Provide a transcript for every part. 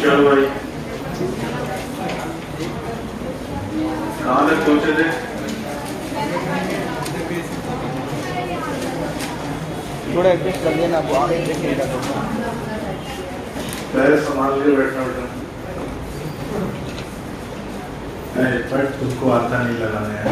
चलो भाई, कहाँ तक पहुंचे थे? थोड़ा एडजस्ट कर लेना, वो आगे देखिएगा तो पैर संभाल के बैठना बेटा। बट तुमको आता नहीं लगाने है।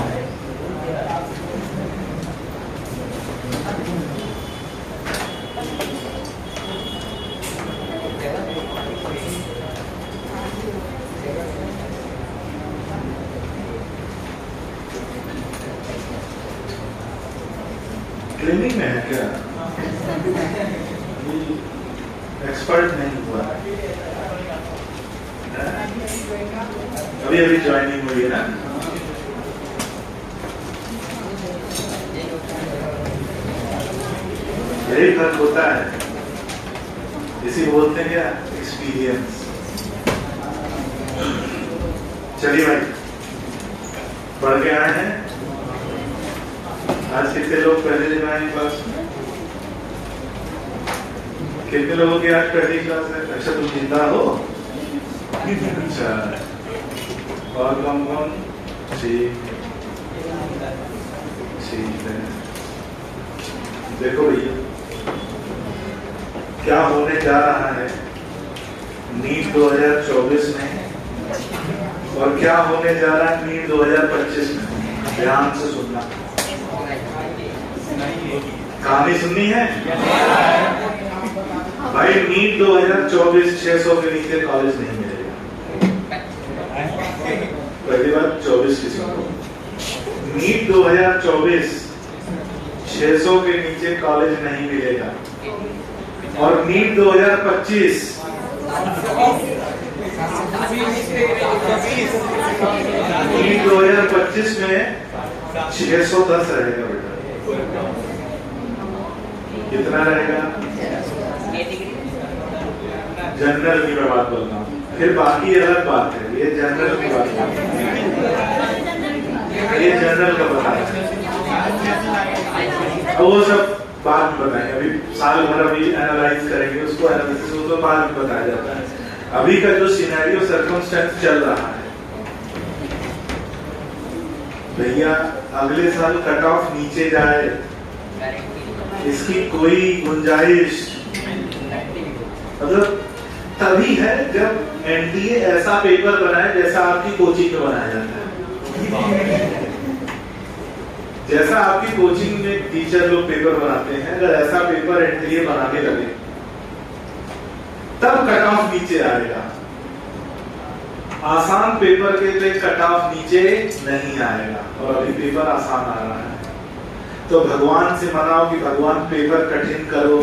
ट्रेनिंग में है क्या? एक्सपर्ट नहीं हुआ है, अभी अभी ज्वाइनिंग हुई है ना। यही फर्क होता है, इसी बोलते हैं क्या, एक्सपीरियंस। चलिए भाई, पढ़ के आए हैं। आज कितने लोग पहले दिन आए क्लास में? कितने लोगों की आज पहली क्लास है? अच्छा, तुम जिंदा हो? अच्छा, और कौन? ठीक है। देखो भैया, क्या होने जा रहा है नीट 2024 में और क्या होने जा रहा है नीट 2025 में, ध्यान से सुनना। कहानी सुननी है भाई। नीट 2024 600 के नीचे कॉलेज नहीं मिलेगा। पहली बात 24 किसी को। नीट 2024 600 के नीचे कॉलेज नहीं मिलेगा। और नीट 2025 नीट 2025 में 610 रहेगा बेटा। कितना रहेगा? जनरल की मैं बात बोल रहा हूँ, फिर बाकी अलग बात है। ये जनरल की बात है, ये जनरल का बता है। वो सब बाद में बताएंगे, अभी साल भर अभी एनालाइज करेंगे उसको, एनालिसिस वो तो बाद में बताया जाता है। अभी का जो सिनेरियो सर्कमस्टेंस चल रहा है भैया, अगले साल कट ऑफ नीचे जाए इसकी कोई गुंजाइश मतलब तभी है जब एनडीए ऐसा पेपर बनाए जैसा आपकी कोचिंग में बनाया जाता है। जैसा आपकी कोचिंग में टीचर लोग पेपर बनाते हैं, अगर ऐसा पेपर एनडीए बनाने लगे तब कट ऑफ नीचे आएगा। आसान पेपर के लिए कट ऑफ नीचे नहीं आएगा, और अभी पेपर आसान आ रहा है। तो भगवान से मनाओ कि भगवान पेपर कठिन करो।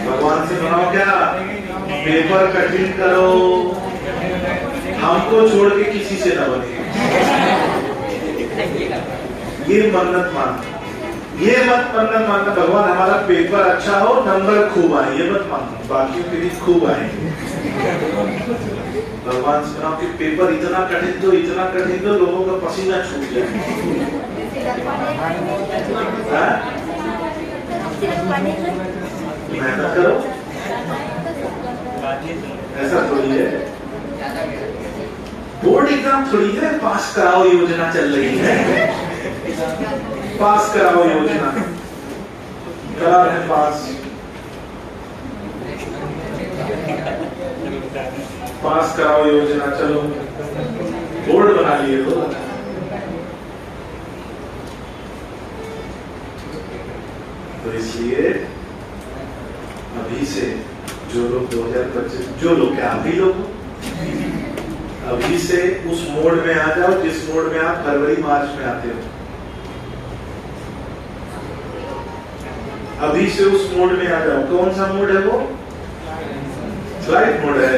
भगवान से मनाओ क्या, पेपर कठिन करो, हमको छोड़ के किसी से न बने। ये मन्नत मानना, ये मत मन्नत मानना भगवान हमारा पेपर अच्छा हो, नंबर खूब आए, ये मत मानना, बाकी के भी खूब आएंगे। भगवान से मनाओ कि पेपर इतना कठिन दो लोगों का पसीना छूट जाए। मेहनत करो, ऐसा थोड़ी है। बोर्ड एग्जाम थोड़ी है, पास कराओ योजना चल रही है। पास कराओ योजना, करा रहे पास कराओ योजना, चलो बोर्ड बना लिए तो इसलिए अभी से जो लोग 2025 जो लोग क्या अभी लोग अभी से उस मोड में आ जाओ जिस मोड में आप फरवरी मार्च में आते हो। अभी से उस मोड में आ जाओ। कौन सा मोड है वो? फ्लाइट मोड है।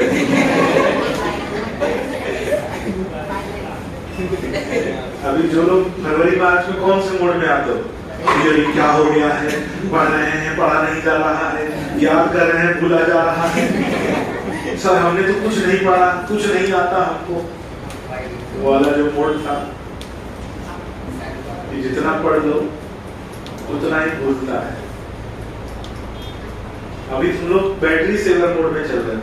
अभी जो लोग फरवरी मार्च में कौन से मोड में आते हो? ये क्या हो गया है, पढ़ रहे हैं, पढ़ा नहीं जा रहा है, याद कर रहे हैं, भूला जा रहा है, सर हमने तो कुछ नहीं पढ़ा, कुछ नहीं आता हमको, वो वाला जो मोड था। कि जितना पढ़ लो उतना ही भूलता है। अभी तुम लोग बैटरी सेवर मोड में चल रहे हो।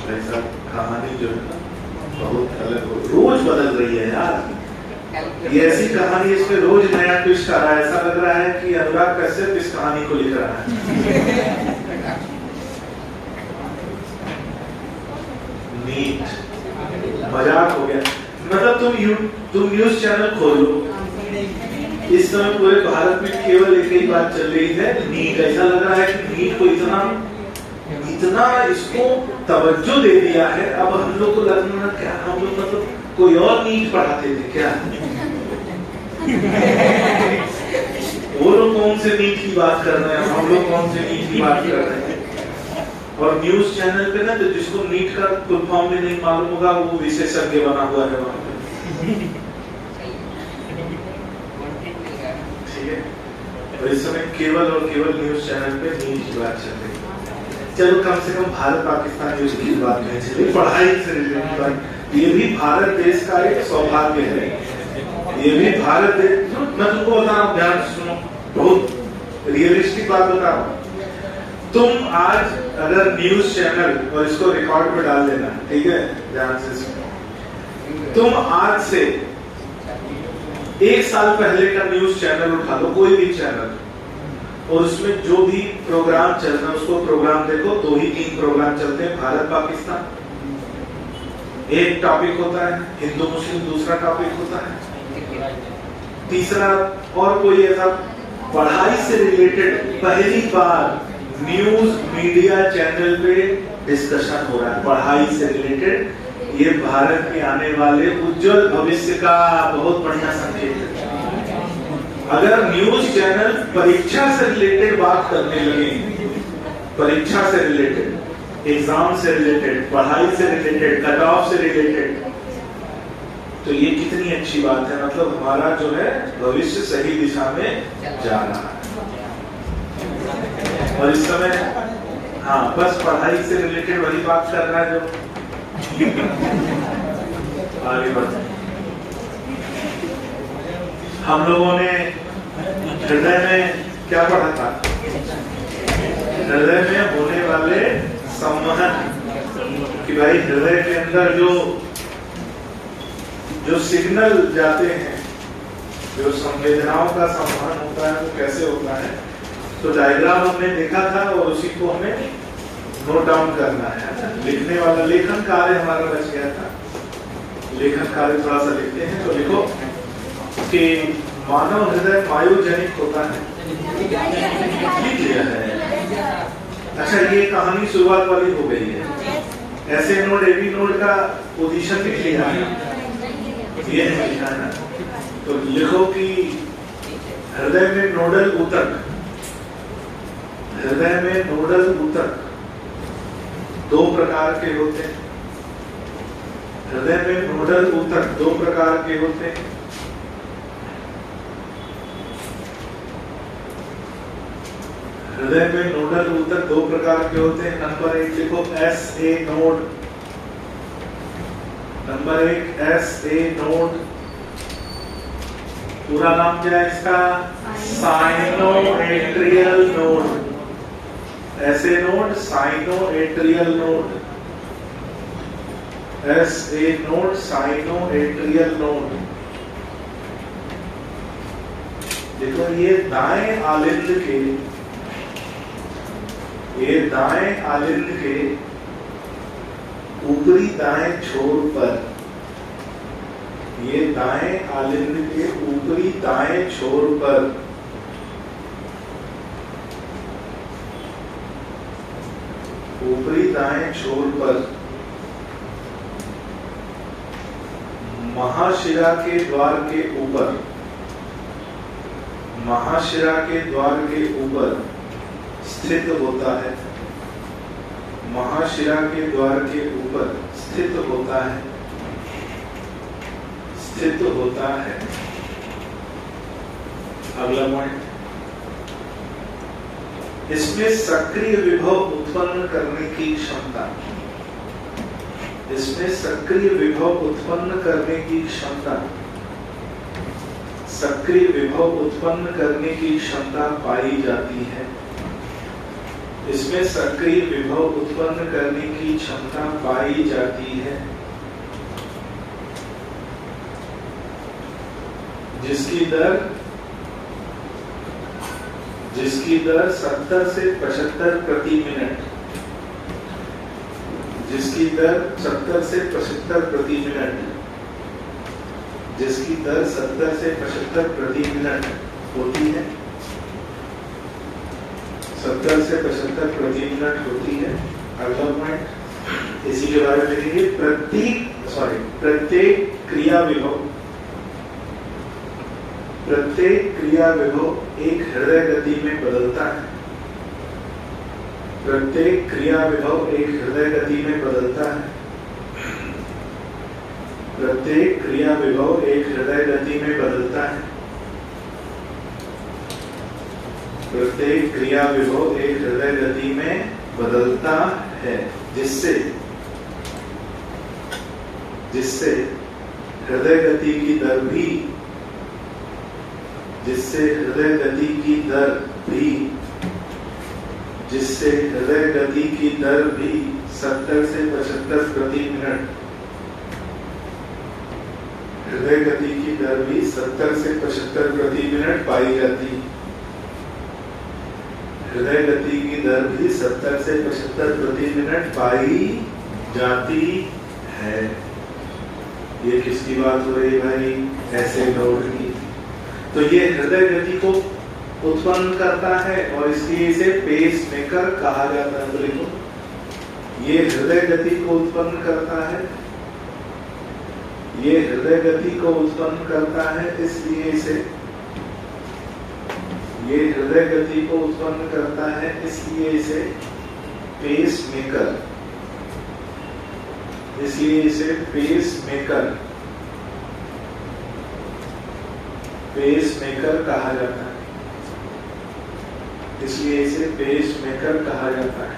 ऐसा कहानी जो है ना बहुत अलग रोज बदल रही है यार। ये ऐसी कहानी, इसमें रोज नया ट्विस्ट आ रहा है। ऐसा लग रहा है कि अनुराग कश्यप इस कहानी को लिख रहा है। नीट मजाक हो गया। मतलब तुम न्यूज चैनल खोलो, इस समय पूरे भारत में केवल एक ही बात चल रही है, नीट। ऐसा लग रहा है कि नीट को इतना इसको तवज्जो दे दिया है। अब हम लोग को लगना क्या, हम लोग मतलब कोई और नीट पढ़ाते थे क्या? वो लोग कौन से नीट की बात कर रहे हैं, हम लोग कौन से नीट की बात कर रहे हैं। और न्यूज चैनल पे ना तो जिसको नीट का फुल फॉर्म भी नहीं मालूम होगा वो विशेषज्ञ बना हुआ है वहां पे। ठीक है, और इस समय केवल और केवल न्यूज चैनल पे नीट की बात चल रही है। चलो कम से कम भारत पाकिस्तान न्यूज की बात नहीं चली, पढ़ाई से रिलेटेड बात। ये भी भारत देश का एक सौभाग्य है। ये भी भारत देश, मैं तुमको बता रहा हूँ, ध्यान से सुनो, बहुत रियलिस्टिक बात बता रहा हूँ। तुम आज अगर न्यूज चैनल, और इसको रिकॉर्ड पे डाल देना, ठीक है, ध्यान से सुनो। तुम आज से 1 साल पहले का न्यूज चैनल उठा लो, कोई भी चैनल, और उसमें जो भी प्रोग्राम चल रहा है उसको प्रोग्राम देखो। 2 ही 3 प्रोग्राम चलते हैं, भारत पाकिस्तान एक टॉपिक होता है, हिंदू मुस्लिम दूसरा टॉपिक होता है, तीसरा और कोई ऐसा पढ़ाई से रिलेटेड पहली बार न्यूज मीडिया चैनल पे डिस्कशन हो रहा है पढ़ाई से रिलेटेड। ये भारत के आने वाले उज्जवल भविष्य का बहुत बढ़िया संकेत है। अगर न्यूज चैनल परीक्षा से रिलेटेड बात करने लगे, परीक्षा से रिलेटेड, एग्जाम से रिलेटेड, पढ़ाई से रिलेटेड, कट ऑफ से रिलेटेड, तो ये कितनी अच्छी बात है। मतलब हमारा जो है भविष्य सही दिशा में जा रहा है। और इस समय हाँ बस पढ़ाई से रिलेटेड वही बात कर रहा है जो आगे बढ़। हम लोगों ने हृदय में क्या पढ़ा था? हृदय में होने वाले संवहन, कि भाई हृदय के अंदर जो सिग्नल जाते हैं, जो संवेदनाओं का संवहन होता है वो कैसे होता है, तो डायग्राम हमने देखा था और उसी को हमें नोट डाउन करना है। लिखने वाला लेखन कार्य हमारा बच गया था, लेखन कार्य थोड़ा सा लिखते हैं। तो लिखो कि मानव हृदय वायुजनिक होता है। लिख लिया है? अच्छा, ये कहानी शुरुआत वाली हो गई है। ऐसे नोड एबी नोड का पोजीशन लिख लिया है, ये नहीं लिखा है। तो लिखो कि हृदय में नोडल ऊतक, हृदय में नोडल ऊतक 2 प्रकार के होते हैं। हृदय में नोडल ऊतक 2 प्रकार के होते हैं। हृदय में नोडल ऊतक 2 प्रकार के होते हैं। नंबर 1 लिखो SA node, number 1 SA node, पूरा नाम क्या है इसका? Sinoatrial node. SA node, sinoatrial node, SA node, sinoatrial node. देखो ये दाएं आलिंद के, ये दाएं आलिंद के ऊपरी दाएं छोर पर, ये दाएं आलिंद के ऊपरी दाएं छोर पर ऊपरी दाएं छोर पर महाशिरा के द्वार के ऊपर, महाशिरा के द्वार के ऊपर स्थित होता है। महाशिरा के द्वार के ऊपर स्थित होता है, स्थित होता है। अगला पॉइंट, इसमें सक्रिय विभव उत्पन्न करने की क्षमता, इसमें सक्रिय विभव उत्पन्न करने की क्षमता, सक्रिय विभव उत्पन्न करने की क्षमता पाई जाती है। इसमें सक्रिय विभव उत्पन्न करने की क्षमता पाई जाती है, जिसकी दर 70 से 75 प्रति मिनट, जिसकी दर 70 से 75 प्रति मिनट, जिसकी दर 70 से 75 प्रति मिनट होती है, 70 से 75 प्रति मिनट होती है। अगला पॉइंट इसी के बारे में लिखेंगे। प्रत्येक क्रिया विभव एक हृदय गति में बदलता है। प्रत्येक क्रिया विभव एक हृदय गति में बदलता है। प्रत्येक क्रिया विभव एक हृदय गति में बदलता है। प्रत्येक क्रिया विभव एक हृदय गति में बदलता है, जिससे हृदय गति की दर भी, जिससे हृदय गति की दर भी 70 से 75 प्रति मिनट, हृदय गति की दर भी 70 से 75 प्रति मिनट पाई जाती है। हृदय गति की दर भी 70 से 75 प्रति मिनट पाई जाती है। ये किसकी बात हो रही है भाई? ऐसे नोड की। तो ये हृदय गति को उत्पन्न करता है और इसलिए इसे पेस मेकर कहा जाता है। तो लिखो, ये हृदय गति को उत्पन्न करता है, ये हृदय गति को उत्पन्न करता है, इसलिए इसे, ये हृदय गति को उत्पन्न करता है, इसलिए इसे पेस मेकर, इसलिए इसे पेस मेकर कहा जाता है, इसलिए इसे पेस मेकर कहा जाता है।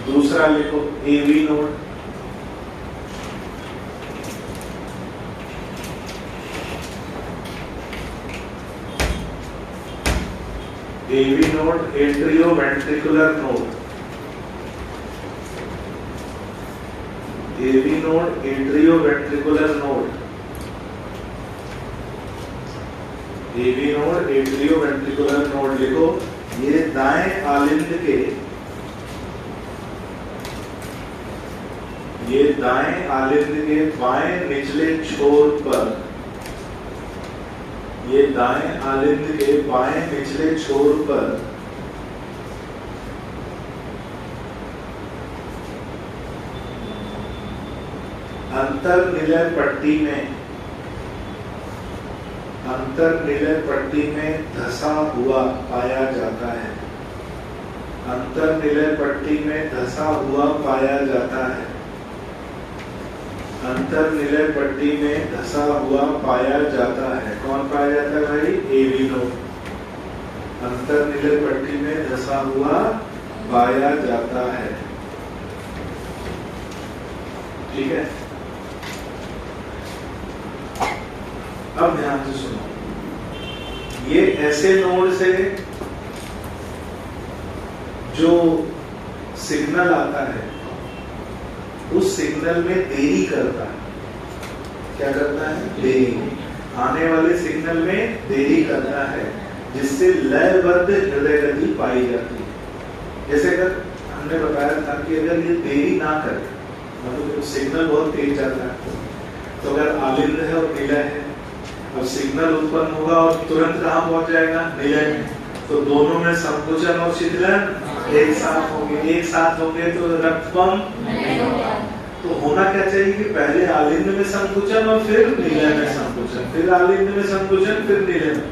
दूसरा लिखो, AV node. AV node atrioventricular node. AV node atrioventricular node. AV node atrioventricular node लिखो। ये दाएं आलिंद के, ये दाएं आलिंद के बाएं निचले छोर पर, ये दाएं आलिंद के बाएं निचले छोर पर अंतर्निलय पट्टी में धसा हुआ पाया जाता है। अंतर्निलय पट्टी में धसा हुआ पाया जाता है। अंतर्निलय पट्टी में धसा हुआ पाया जाता है। कौन पाया जाता है भाई? AV node. अंतर्निलय पट्टी में धसा हुआ पाया जाता है। ठीक है, अब ध्यान से सुनो। ये ऐसे नोड से जो सिग्नल आता है उस सिग्नल में देरी करता है। क्या करता है? देरी। आने वाले सिग्नल में देरी करता है, जिससे लयबद्ध हृदय गति पाई जाती है। जैसे अगर हमने बताया था कि अगर ये देरी ना करे, मतलब सिग्नल बहुत तेज जाता है, तो अगर आलिंद है और निलय है, अब सिग्नल उत्पन्न होगा और तुरंत कहाँ पहुंच जाएगा? निलय में। तो दोनों में संकुचन और शीतलन एक साथ होंगे तो रक्त पंप नहीं होगा। तो होना क्या चाहिए कि पहले आलिंद में संकुचन और फिर निलय में संकुचन, फिर आलिंद में संकुचन, फिर निलय में।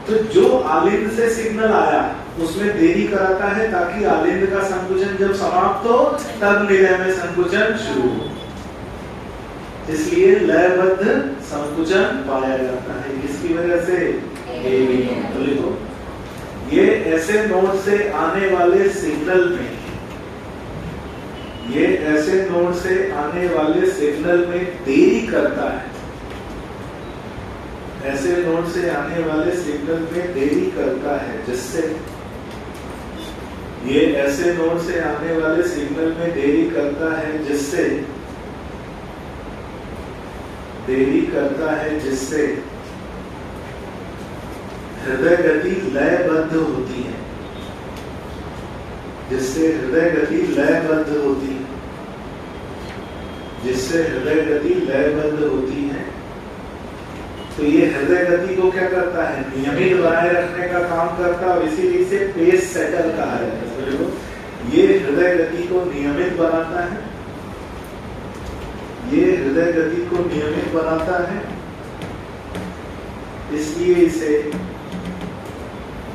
तो जो आलिंद से सिग्नल आया उसमें देरी कराता है, ताकि आलिंद का संकुचन जब समाप्त हो तब निलय में संकुचन शुरू हो। इसलिए लयबद्ध संकुचन पाया जाता है। किसकी वजह से? AV node. तो लिखो, ये ऐसे नोड से आने वाले सिग्नल में ये ऐसे नोड से आने वाले सिग्नल में देरी करता है, ऐसे नोड से आने वाले सिग्नल में देरी करता है, जिससे ये ऐसे नोड से आने वाले सिग्नल में देरी करता है, जिससे हृदय गति लयबद्ध होती है, जिससे हृदय गति लयबद्ध होती है। तो ये हृदय गति को क्या करता है, नियमित बनाए रखने का काम करता है, और इसीलिए इसे पेस सेटर कहा जाता है। देखो, ये हृदय गति को नियमित बनाता है, ये हृदय गति को नियमित बनाता है, इसलिए इसे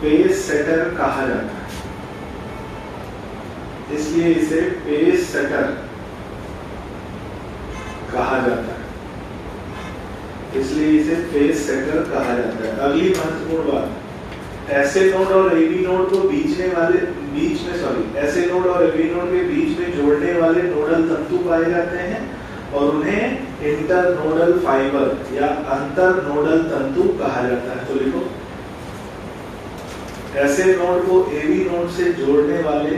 पेस सेटर कहा जाता है। इसलिए इसे पेस सेटर कहा जाता है। इसलिए इसे पेस सेटर कहा जाता है। अगली महत्वपूर्ण बात, ऐसे नोड और एबी नोड को ऐसे नोड और एबी नोड के बीच में जोड़ने वाले नोडल तंतु पाए जाते हैं और उन्हें इंटरनोडल फाइबर या अंतर नोडल तंतु कहा जाता है। तो लिखो, ऐसे नोड को एबी नोड से जोड़ने वाले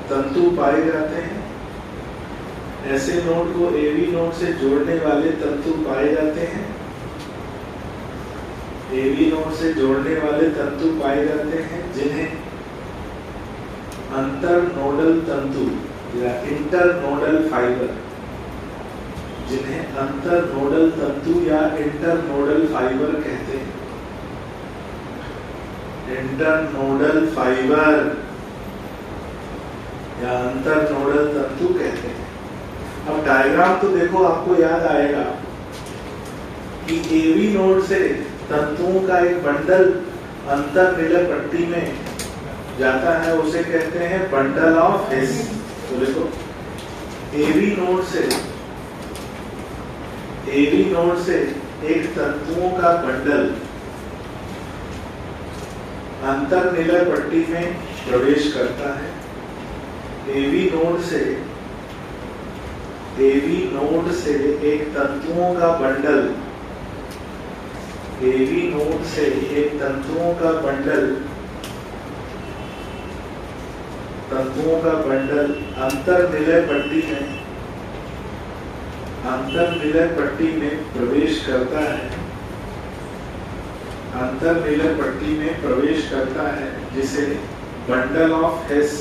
तंतु पाए जाते हैं। ऐसे नोड को एबी नोड से जोड़ने वाले तंतु पाए जाते हैं। एबी नोड से जोड़ने वाले तंतु पाए जाते हैं, जिन्हें अंतर नोडल तंतु या इंटरनोडल फाइबर कहते हैं। इंटरनोडल फाइबर या अंतर नोडल तंतु कहते हैं। अब डायग्राम तो देखो, आपको याद आएगा कि एबी नोड से तंतुओं का एक बंडल अंतर निलय पट्टी में जाता है, उसे कहते हैं बंडल ऑफ हिस। तो देखो, एबी नोड से एक तंतुओं का बंडल अंतर निलय पट्टी में प्रवेश करता है। एबी नोड से एक तंतुओं का बंडल अंतर निलय पट्टी में प्रवेश करता है, जिसे बंडल ऑफ हिस,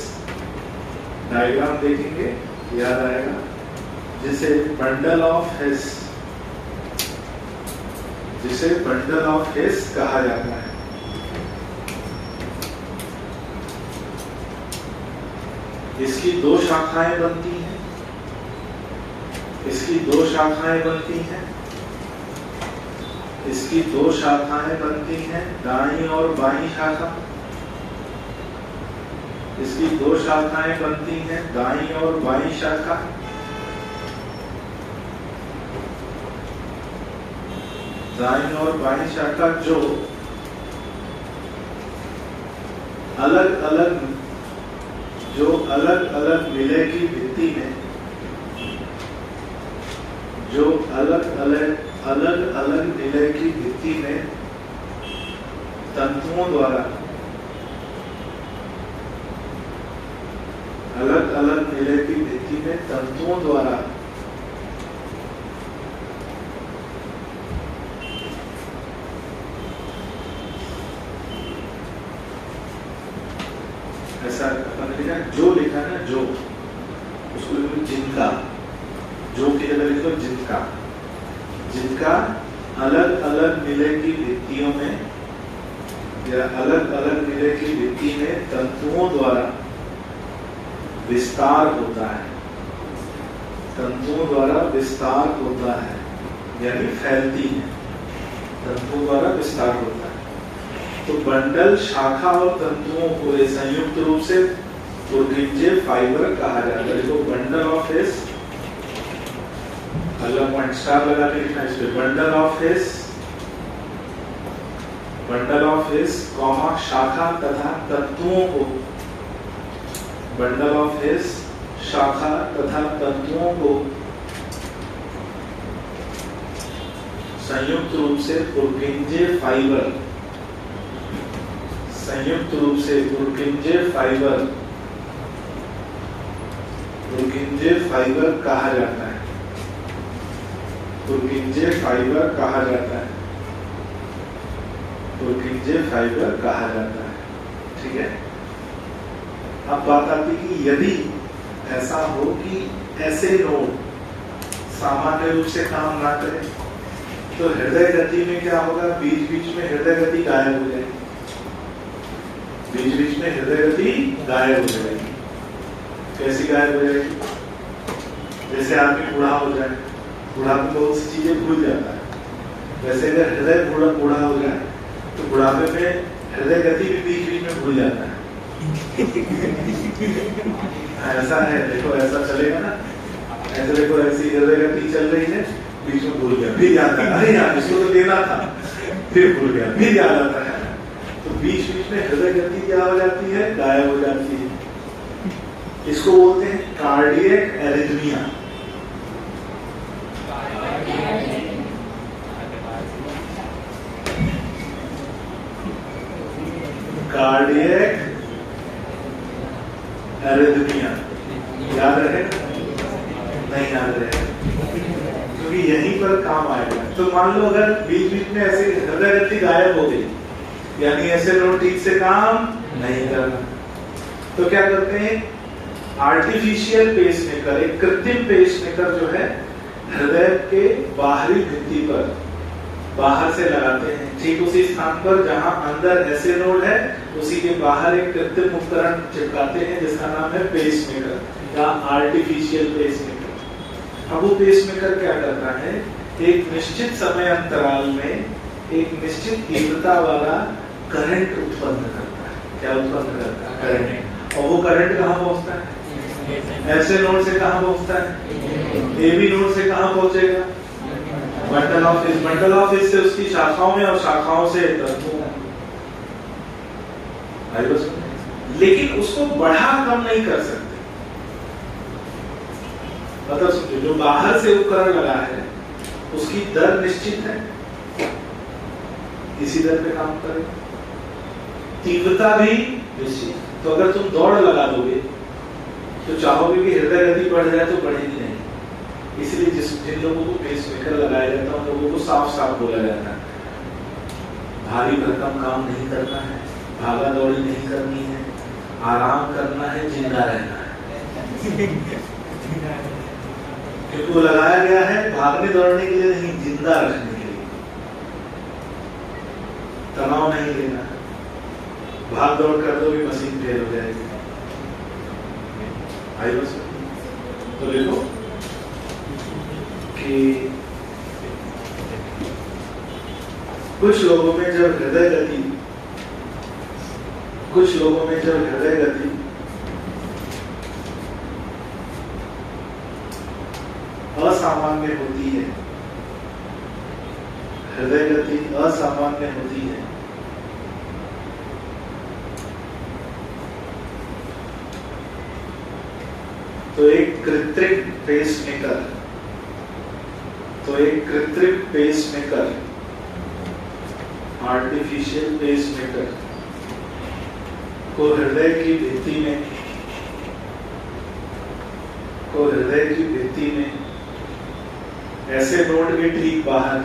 डायग्राम देखेंगे याद आएगा, जिसे बंडल ऑफ हिस कहा जाता है। इसकी दो शाखाएं बनती हैं, दाईं और बाईं शाखा। दाईं और बाईं शाखा जो अलग अलग निलय की भित्ति में तंतुओं द्वारा ऐसा अपन लिखा, जो लिखा ना, जो उसको लिखो जिनका, जो की जगह लिखो जिनका अलग अलग निलय की भित्तियों में या अलग अलग निलय की भित्ति में तंतुओं द्वारा विस्तार होता है, यानी फैलती है, तंतुओं द्वारा विस्तार होता है। तो बंडल, शाखा और तंतुओं को संयुक्त रूप से पुर्किंजे फाइबर कहा जाता है। देखो, बंडल ऑफ हिस, अगला पॉइंट स्टार लगा के लिखना है इस पे, bundle of his bundle of his comma शाखा तथा तत्वों को, बंडल ऑफ हिस शाखा तथा तत्वों को संयुक्त रूप से पुरकिंजे फाइबर, संयुक्त रूप से पुरकिंजे फाइबर, पुरकिंजे फाइबर कहा जाता है, पुरकिंजे फाइबर कहा जाता है, पुरकिंजे फाइबर कहा जाता है। ठीक है। अब बात आती कि यदि ऐसा हो कि ऐसे नोड सामान्य रूप से काम ना करें तो हृदय गति में क्या होगा, बीच बीच में हृदय गति गायब हो जाएगी, बीच बीच में हृदय गति गायब हो जाएगी। कैसी गायब हो जाएगी? जैसे आदमी बूढ़ा हो जाए, बुढ़ापे बहुत सी चीजें भूल जाता है, वैसे अगर हृदय बूढ़ा हो जाए तो बुढ़ापे में हृदय गति भी बीच बीच में भूल जाता है। ऐसा है, देखो ऐसा चलेगा ना, ऐसे देखो ऐसी हृदय गति चल रही है, बीच में भूल गया, फिर याद आया, अरे यार इसको तो देना था, फिर भूल गया, फिर याद आता है। तो बीच बीच में हृदय गति क्या हो जाती है, गायब हो जाती है। इसको बोलते हैं कार्डियक एरिथमिया। कार्डियक एरिथमिया याद रहे? नहीं याद रहे, क्योंकि यहीं पर काम आएगा। तो मान लो अगर बीच बीच में ऐसे हृदय गति गायब हो गई, यानी ऐसे नोड ठीक से काम नहीं कर रहा, तो क्या करते हैं, आर्टिफिशियल पेसमेकर, एक कृत्रिम पेसमेकर जो है हृदय के बाहरी भित्ति पर बाहर से लगाते हैं, ठीक उसी स्थान पर जहां अंदर ऐसे नोड है उसी के बाहर एक कृत्रिम उपकरण चिपकाते हैं जिसका नाम है पेसमेकर या आर्टिफिशियल पेसमेकर। अब वो पेसमेकर क्या करता है, एक निश्चित समय अंतराल में एक निश्चित तीव्रता वाला करंट उत्पन्न करता है। क्या उत्पन्न करता है? करंट। और वो करंट कहाँ पहुंचता है? ऐसे नोड से कहाँ पहुंचता है? एबी नोड से कहाँ पहुंचेगा? Bundle of his, bundle of his से उसकी शाखाओं में और शाखाओं से तत्वों में। लेकिन उसको बढ़ा कम नहीं कर सकते। मतलब समझो, जो बाहर से उपकरण लगा है उसकी दर निश्चित है, इसी दर पे काम करेगा, तीव्रता भी निश्चित। तो अगर तुम दौड़ लगा दोगे तो चाहोगे कि हृदय गति बढ़ जाए तो बढ़ेगी नहीं। इसलिए जिन लोगों को पेसमेकर लगाया जाता है उन लोगों को साफ साफ बोला जाता है, भारी भरकम काम नहीं करना है, भागा दौड़ी नहीं करनी है, आराम करना है, जिंदा रहना है। क्योंकि वो लगाया गया है भागने दौड़ने के लिए नहीं, जिंदा रखने के लिए। तनाव नहीं लेना है, भाग दौड़ कर दो भी मशीन फेल हो जाएगी। आई बस। तो देखो कि कुछ लोगों में जब हृदय गति असामान्य होती है, हृदय गति असामान्य होती है, तो एक कृत्रिम पेसमेकर, आर्टिफिशियल पेसमेकर को हृदय की भित्ति में ऐसे नोड के ठीक बाहर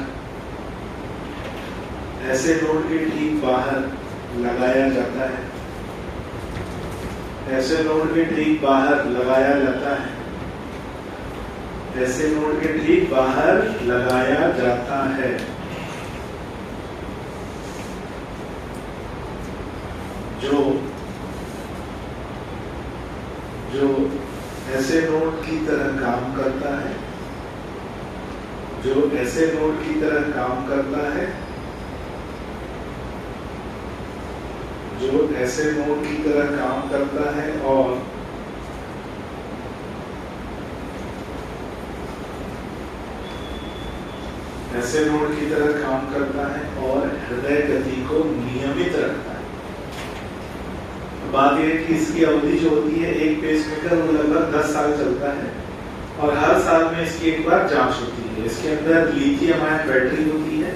लगाया जाता है, ऐसे नोड के ठीक बाहर लगाया जाता है, ऐसे नोड के ठीक बाहर लगाया जाता है। जो ऐसे नोड की तरह काम करता है, जो ऐसे नोड की तरह काम करता है, जो ऐसे नोड की तरह काम करता है और ऐसे नोड की तरह काम करता है और हृदय गति को नियमित रखता है। बात यह है कि इसकी अवधि जो होती है, एक पेसमेकर वो लगभग 10 साल चलता है और हर साल में इसकी एक बार जांच होती है। इसके अंदर लिथियम आयन बैटरी होती है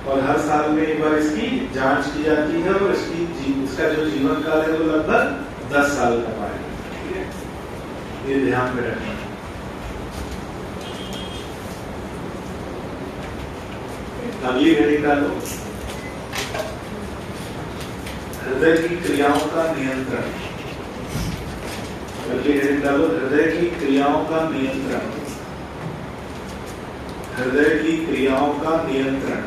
और हर साल में एक बार इसकी जांच की जाती है और इसका जो जीवन काल है वो लगभग 10 साल का पाएगा। ठीक है, ये ध्यान में रखना। अगली घड़ी डालो, हृदय की क्रियाओं का नियंत्रण। अगली घड़ी डालो, हृदय की क्रियाओं का नियंत्रण। हृदय की क्रियाओं का नियंत्रण।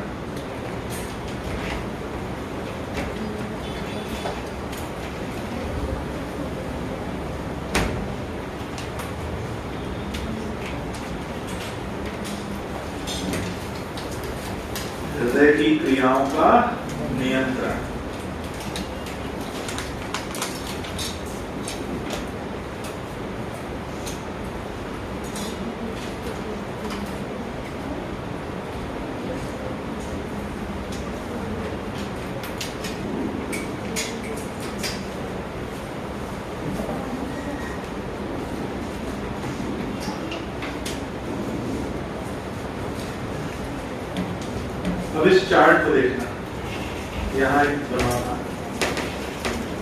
हृदय की क्रियाओं का नियंत्रण। अब इस चार्ट को देखना, यहाँ एक बनाना।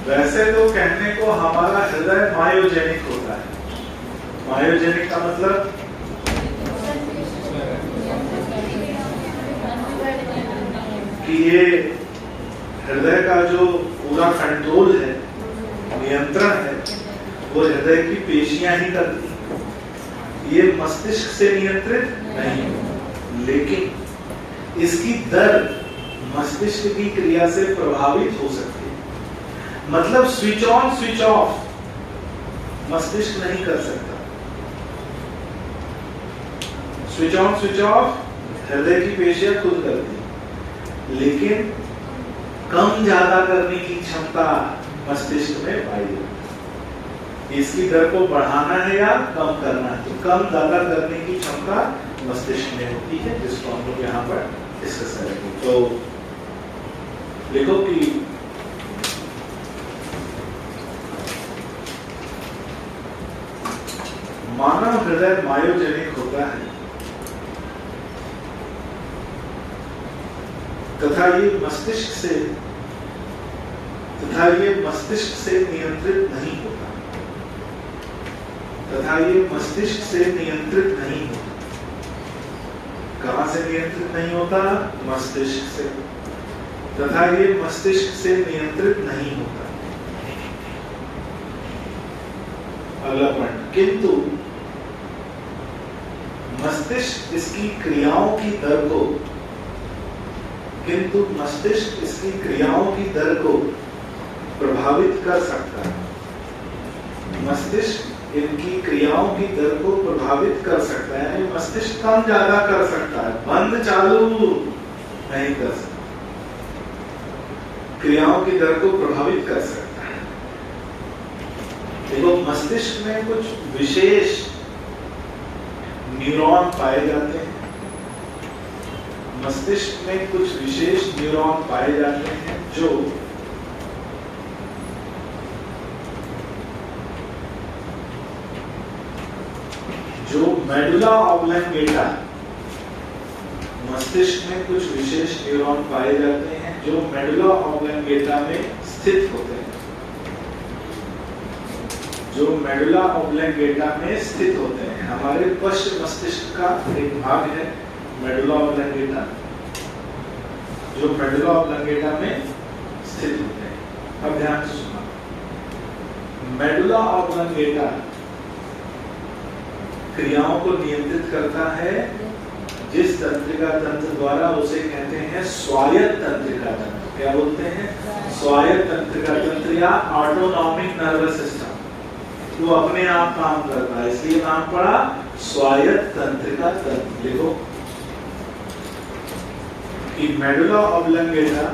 वैसे तो कहने को हमारा हृदय मायोजेनिक होता है। मायोजेनिक का मतलब कि ये हृदय का जो पूरा कंट्रोल है, नियंत्रण है, वो हृदय की पेशियां ही करती है। ये मस्तिष्क से नियंत्रित नहीं, लेकिन इसकी दर मस्तिष्क की क्रिया से प्रभावित हो सकती है। मतलब स्विच ऑन स्विच ऑफ मस्तिष्क नहीं कर सकता। स्विच ऑन स्विच ऑफ हृदय की पेशियां खुद करती है, लेकिन कम ज्यादा करने की क्षमता मस्तिष्क में पाई जाती है। इसकी दर को बढ़ाना है या कम करना है, तो कम ज्यादा करने की क्षमता मस्तिष्क में होती है, जिसको हम लोग यहाँ पर डिस्कस करेंगे। तो लिखो कि मानव हृदय मायोजेनिक होता है तथा ये मस्तिष्क से नियंत्रित नहीं होता। कहां से नियंत्रित नहीं होता? मस्तिष्क से। तथा ये मस्तिष्क से नियंत्रित नहीं होता। अगला पॉइंट, किंतु मस्तिष्क इसकी क्रियाओं की दर को प्रभावित कर सकता है। मस्तिष्क इनकी क्रियाओं की दर को प्रभावित कर सकता है, यानी मस्तिष्क कम ज्यादा कर सकता है, बंद चालू नहीं कर सकता। क्रियाओं की दर को प्रभावित कर सकता है। देखो, मस्तिष्क में कुछ विशेष न्यूरॉन पाए जाते हैं। जो मेडुला ऑब्लंगेटा, मस्तिष्क में कुछ विशेष न्यूरॉन पाए जाते हैं जो मेडुला ऑब्लंगेटा में स्थित होते हैं। हमारे पश्च मस्तिष्क का एक भाग है मेडुला ऑब्लंगेटा, जो मेडुला ऑब्लंगेटा में स्थित होते हैं। अब ध्यान से सुना, मेडुला ऑब्लंगेटा क्रियाओं को नियंत्रित करता है जिस तंत्रिका तंत्र द्वारा, उसे कहते हैं स्वायत्त तंत्रिका तंत्र। क्या बोलते हैं? स्वायत्त तंत्रिका तंत्र या ऑटोनॉमिक नर्वस सिस्टम। वो अपने आप काम करता है, इसलिए नाम पड़ा स्वायत्त तंत्रिका तंत्र। लिखो कि मेडुला ऑब्लंगेटा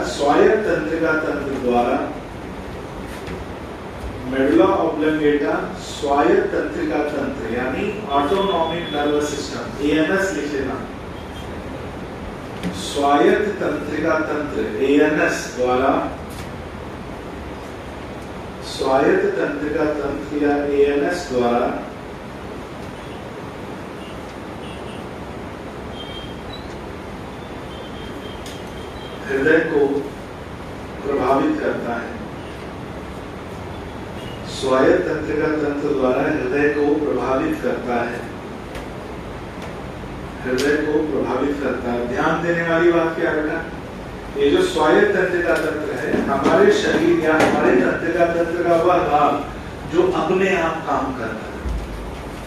स्वायत्त तंत्रिका तंत्र द्वारा मेडुला ऑब्लोंगेटा स्वायत्त तंत्रिका तंत्र यानी ऑटोनॉमिक नर्वस सिस्टम, एएनएस लिख लेना। स्वायत्त तंत्रिका तंत्र एएनएस द्वारा, स्वायत्त तंत्रिका तंत्र या एएनएस द्वारा हृदय को प्रभावित करता है। स्वायत्त तंत्रिका तंत्र द्वारा हृदय को प्रभावित करता है, हृदय को प्रभावित करता है। ध्यान देने वाली बात क्या बेटा, ये जो स्वायत्त तंत्रिका तंत्र है हमारे शरीर या हमारे तंत्रिका तंत्र का वह भाग जो अपने आप काम करता है।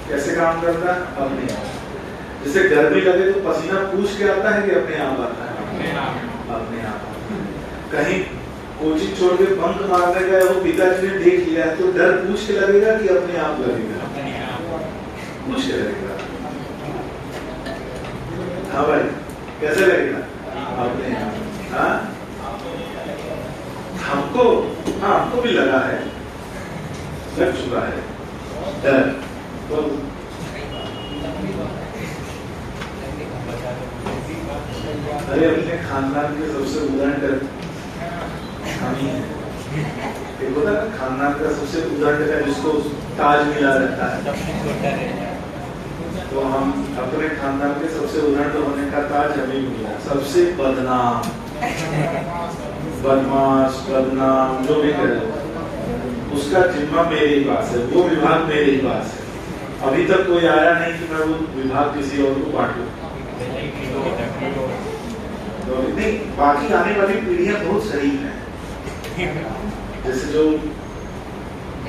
कैसे काम करता है? अपने आप। जैसे गर्मी लगे तो पसीना पूछ के आता है कि अपने आप आता है? अपने आप। कहीं कोचिंग छोड़ के बंक मारने गए हो, पिताजी ने देख लिया है तो डर पूछ के लगेगा कि अपने आप लगेगा? पूछ के लगेगा। हाँ भाई, कैसे लगेगा? अपने आप। हाँ, हमको भी लगा है, लग चुका है डर। तो अरे अपने खानदान के सबसे उदाहरण एक होता है, खानदान का सबसे उदाहरण है जिसको ताज मिला रहता है। तो हम अपने खानदान के सबसे उदाहरण होने का ताज हमें मिला। सबसे बदनाम, बदमाश, बदनाम जो भी करे उसका जिम्मा मेरे ही पास है, वो विभाग मेरे ही पास है। अभी तक कोई आया नहीं कि मैं वो विभाग किसी और को बांटूं। नहीं, बाकी आने वाली पीढ़ियां बहुत शरीफ हैं। जैसे जो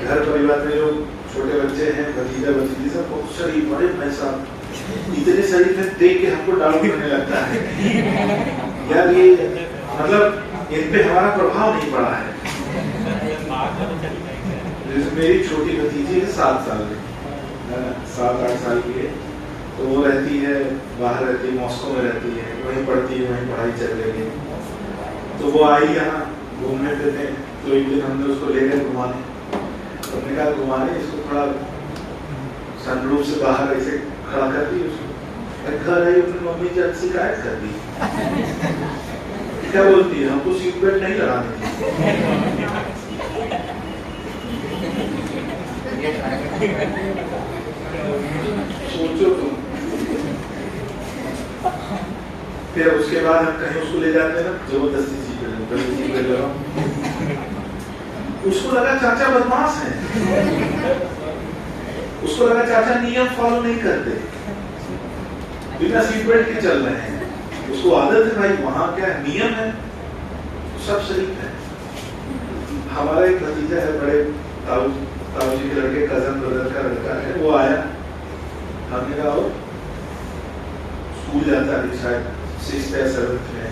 घर परिवार में जो छोटे बच्चे हैं, भतीजा भतीजी सब बहुत शरीफ, बड़े भाई साहब इतने शरीफ हैं, देख के हमको डाउट करने लगता है यार ये मतलब इन पे हमारा प्रभाव नहीं पड़ा है। जैसे मेरी छोटी भतीजी है 7 साल की, 7-8 साल की है, तो वो रहती है बाहर, रहती है मॉस्को में रहती है, वहीं पढ़ती है, वहीं पढ़ाई चल रही है। तो वो आई यहाँ घूमने फिरने, तो एक दिन हमने उसको ले गए घुमाने। तो हमने कहा घुमाने, इसको थोड़ा सनरूफ से बाहर ऐसे खड़ा कर दी। उसको घर आई, अपनी मम्मी जब शिकायत कर दी। क्या बोलती है? हमको सीट बेल्ट नहीं लगानी थी। सोचो तुम। फिर उसके बाद हम कहीं उसको ले जाते हैं ना, जबरदस्ती सीट बेल्ट लगाओ। उसको लगा चाचा बदमाश है, उसको लगा चाचा नियम फॉलो नहीं करते, बिना सीट बेल्ट के चल रहे हैं। उसको आदत है भाई, वहां क्या नियम है, सब शरीफ है। हमारा एक भतीजा है, बड़े ताऊ जी के लड़के, कजन ब्रदर का लड़का है, वो आया। हमने कहा वो स्कूल जाता है, शायद 6th या 7th में है।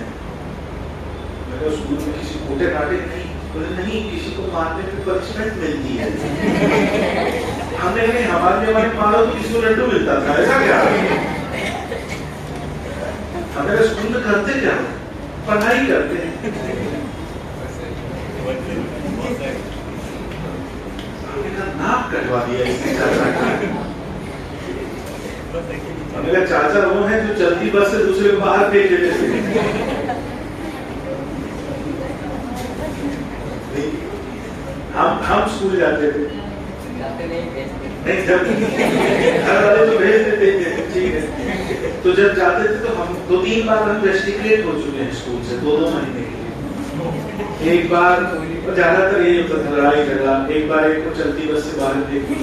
मैंने कहा स्कूल में किसी कोटे काटे नहीं? बोले नहीं, किसी को मारने पे पनिशमेंट मिलती है। हमने कहा हमारे मारो तो किसी को लड्डू मिलता था, ऐसा क्या? हमारे स्कूल में करते क्या? पढ़ाई करते हैं। नाक कटवा दिया इसने चाचा का। मेरा चाचा वो है जो चलती बस से दूसरे को बाहर फेंक देते थे। हम स्कूल जाते थे, नहीं जब घर वाले तो भेज देते थे, ठीक है। तो जब जाते थे तो हम 2-3 बार हम रेस्ट्रिक्टेड हो चुके हैं स्कूल से, 2-2 महीने के लिए। एक बार, ज्यादातर यही होता था, लड़ाई झगड़ा। एक बार एक को चलती बस से बाहर फेंक दिया,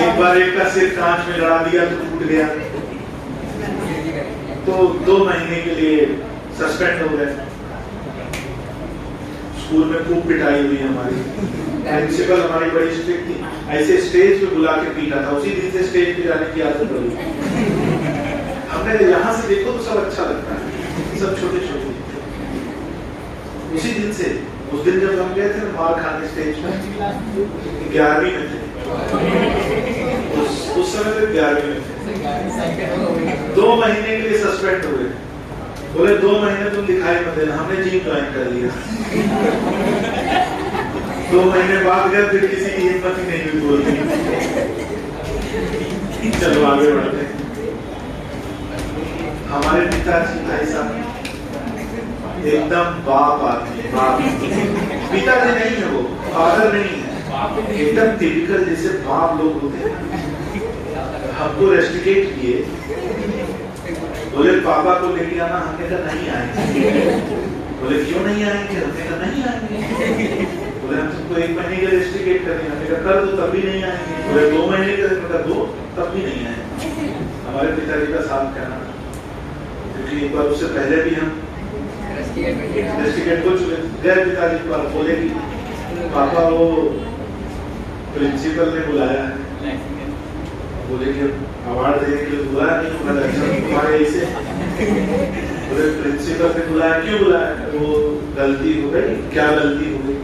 एक बार एक का सिर कांच में लड़ा दिया तो टूट गया, तो 2 महीने के लिए सस्पेंड हो गए। स्कूल में खूब पिटाई हुई हमारी। प्रिंसिपल हमारी बड़ी स्ट्रिक्ट थी, ऐसे स्टेज पे बुला के पीटा था। उसी दिन से स्टेज पे जाने की आदत पड़ी। हमने यहाँ से देखो तो सब अच्छा लगता है, सब छोटे छोटे। उसी दिन से, उस दिन जब हम गए थे मार खाने स्टेज में, 11वीं में थे, उस समय तक 11वीं में थे। 2 महीने के लिए सस्पेंड हो गए। बोले 2 महीने तुम दिखाई मत देना। हमने जिम ज्वाइन कर लिया। 2 महीने बाद गए, फिर किसी की हिम्मत ही नहीं हुई बोलने की। चलो आगे बढ़ते हैं। हमारे पिताजी भाई साहब एकदम बाप आदमी, बाप पिताजी नहीं है, वो फादर नहीं है, एकदम टिपिकल जैसे बाप लोग होते हैं। हमको रेस्ट्रिकेट किए, बोले पापा को लेके आना, हमने कहा नहीं आएंगे। बोले क्यों नहीं आएंगे? हमने कहा नहीं आएंगे। बोले हम तुमको 1 महीने के रेस्ट्रिकेट करेंगे, हमने कहा कर दो, तब भी नहीं आएंगे। बोले 2 महीने के कर दो, तब भी नहीं आएंगे। हमारे पिताजी का साफ कहना, क्योंकि एक बार उससे पहले भी हम रेस्ट्रिकेट हो चुके गए। पिताजी पर बोले कि पापा वो प्रिंसिपल ने बुलाया है। बोले कि अवार्ड देने के लिए बुलाया नहीं, बोला अच्छा तुम्हारे ऐसे। बोले प्रिंसिपल ने बुलाया, क्यों बुलाया? वो गलती हो गई। क्या गलती हो गई?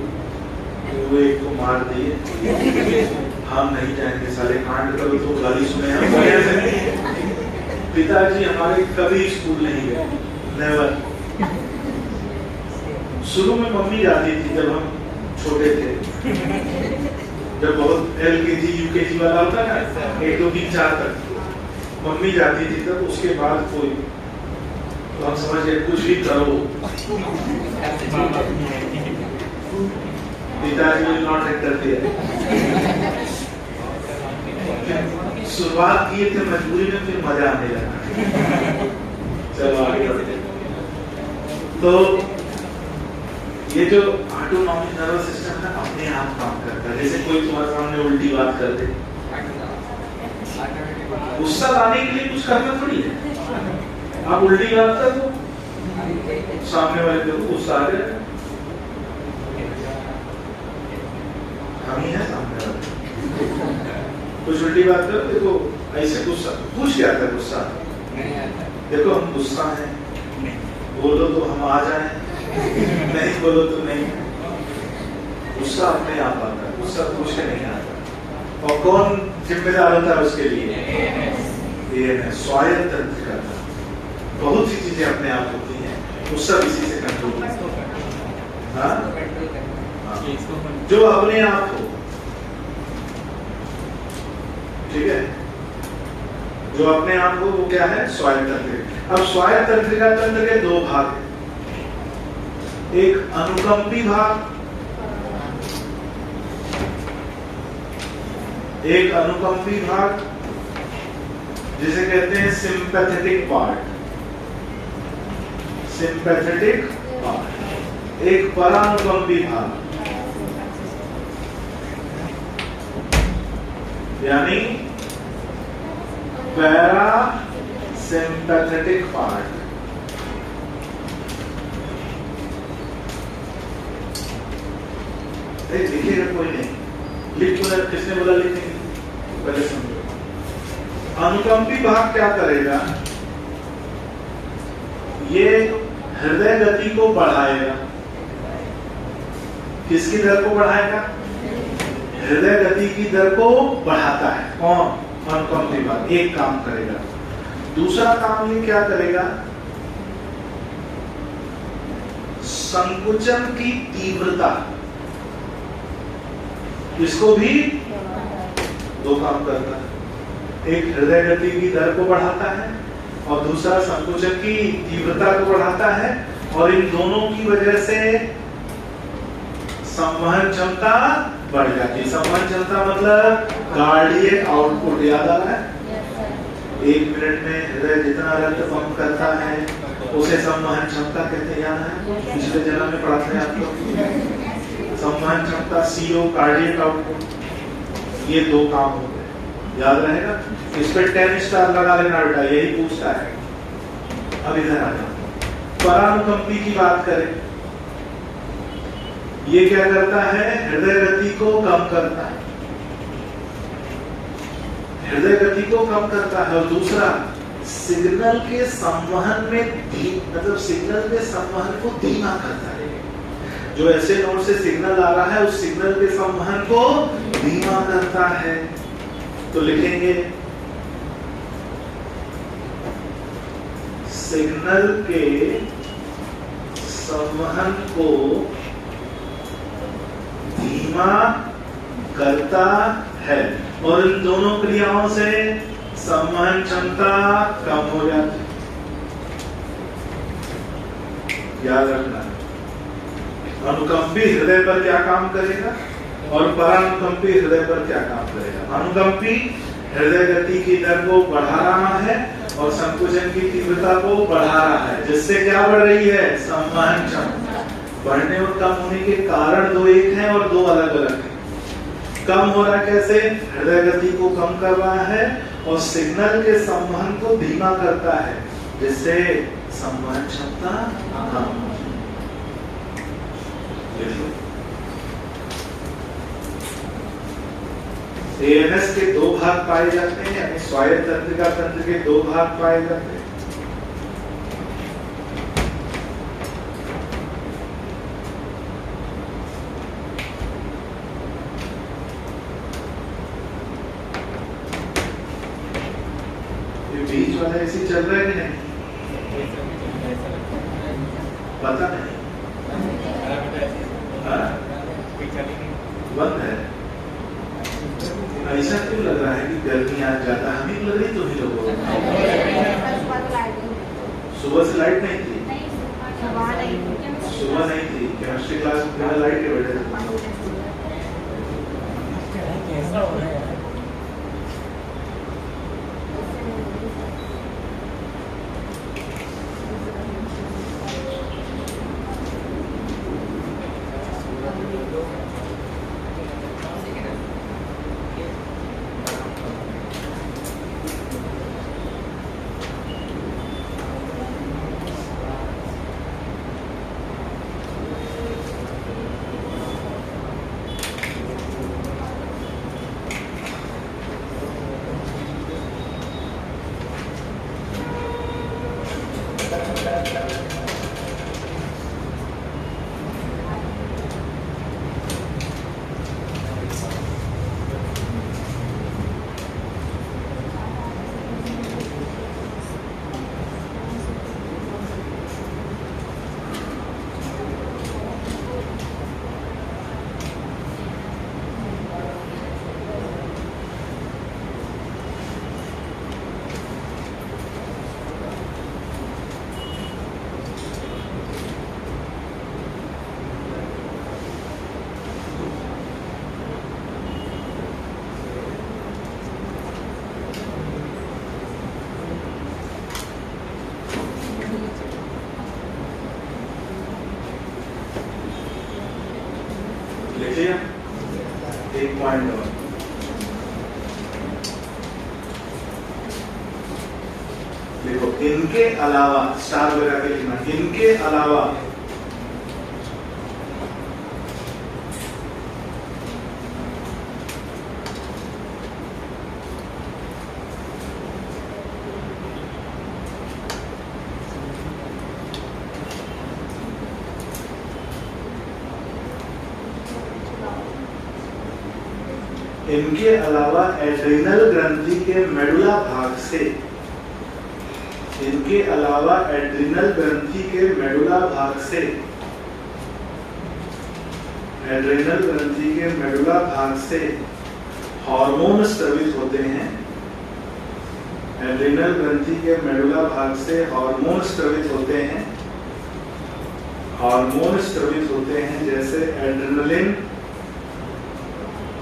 वो एक को मार दिए। हम नहीं जाएंगे, साले कांड करो तो गाली सुने हम। पिताजी हमारे कभी स्कूल नहीं गए, नेवर। शुरू में मम्मी जाती थी जब हम छोटे थे, जब बहुत LKG UKG वाला होता ना, 1 2 3 4 तक मम्मी जाती थी, तब उसके बाद कोई, तो हम समझ गए कुछ भी करो पिताजी will not interfere। शुरुआत किए थे मजबूरी में, फिर मजा आने लगा। चलो आगे बढ़ते हैं। तो ये जो ऑटोनॉमिक नर्वस सिस्टम है अपने आप काम करता है। जैसे कोई तुम्हारे सामने उल्टी बात कर दे, गुस्सा लाने के लिए कुछ करना थोड़ी है। आप उल्टी बात कर दो, सामने वाले को गुस्सा आ गया, हम ही है सामने वाले। कुछ उल्टी बात करो, देखो ऐसे गुस्सा पूछ क्या था, गुस्सा देखो हम गुस्सा हैं, बोलो तो हम आ जाएं, नहीं बोलो तो नहीं। गुस्सा अपने आप आता है, गुस्सा पूछ के नहीं आता। और कौन जिम्मेदार होता है उसके लिए? ये है स्वायत्त तंत्रिका। बहुत सी चीजें अपने आप होती हैं, वो सब इसी से कंट्रोल हाँ? जो अपने आप हो, ठीक है, जो अपने आप को वो क्या है? स्वायत्त तंत्रिका। अब स्वायत्त तंत्रिका तंत्र के 2 भाग हैं, एक अनुकंपी भाग, एक अनुकंपी भाग जिसे कहते हैं सिंपैथेटिक पार्ट, सिंपैथेटिक पार्ट। एक परानुकंपी भाग, यानी पैरा सिंपैथेटिक पार्ट। लिखिएगा कोई नहीं, लिख बोला, किसने बोला लिखेंगे? पहले समझो। अनुकंपी भाग क्या करेगा? ये हृदय गति को बढ़ाएगा। किसकी दर को बढ़ाएगा? हृदय गति की दर को बढ़ाता है कौन? अनुकंपी भाग। एक काम करेगा। दूसरा काम ये क्या करेगा? संकुचन की तीव्रता, इसको भी 2 काम करता है। एक हृदय गति की दर को बढ़ाता है और दूसरा संकुचन की तीव्रता को बढ़ाता है, और इन दोनों की वजह से संवहन क्षमता बढ़ जाती है। संवहन क्षमता मतलब कार्डियक आउटपुट, याद आ रहा है? 1 मिनट में हृदय जितना रक्त पंप करता है उसे संवहन क्षमता कहते हैं, याद है? पिछले जन्म में पढ़ा था आप लोग। संवहन क्षमता CO, कार्डियक आउटपुट, ये 2 काम होते हैं, याद रहेगा? इस पर 10 स्टार लगा लेना बेटा, यही पूछता है। अब इधर आ जाओ, परानुकंपी की बात करें, ये क्या करता है? हृदय गति को कम करता है, हृदय गति को कम करता है। और दूसरा, सिग्नल के संवहन में मतलब सिग्नल के संवहन को धीमा करता है। जो ऐसे नोड से सिग्नल आ रहा है उस सिग्नल के संवहन को धीमा करता है। तो लिखेंगे सिग्नल के संवहन को धीमा धीमा करता है, और इन दोनों क्रियाओं से संवहन क्षमता कम हो जाती है। याद रखना, अनुकंपी हृदय पर क्या काम करेगा और परानुकंपी हृदय पर क्या काम करेगा। अनुकंपी हृदय गति की दर को बढ़ा रहा है और संकुचन की तीव्रता को बढ़ा रहा है, जिससे क्या बढ़ रही है, संवहन क्षमता। बढ़ने और कम होने के कारण दो एक हैं और दो अलग अलग हैं। कम हो रहा कैसे, हृदय गति को कम कर रहा है और सिग्नल के संवहन को धीमा करता है, जिससे संवहन क्षमता कम हो। एएनएस के दो भाग पाए जाते हैं, यानी स्वायत्त तंत्रिका तंत्र के दो भाग पाए जाते हैं। ये बीच वाला ऐसे चल रहा है कि नहीं, पता नहीं, बंद है। ऐसा क्यों लग रहा है कि गर्मी आज ज्यादा हमें लग रही, तो ही लोगों को सुबह से लाइट नहीं थी, सुबह नहीं थी, केमिस्ट्री क्लास में बिना लाइट के बैठे थे। लिखिए एक पॉइंट और, देखो इनके अलावा स्टार लगा के लिखना, इनके अलावा इनके अलावा एड्रिनल ग्रंथि के मेडुला भाग से, इनके अलावा एड्रिनल ग्रंथि के मेडुला भाग से, एड्रिनल ग्रंथि के मेडुला भाग से हार्मोन स्रावित होते हैं। एड्रिनल ग्रंथि के मेडुला भाग से हार्मोन स्रावित होते हैं, हार्मोन स्रावित होते हैं जैसे एड्रेनलिन,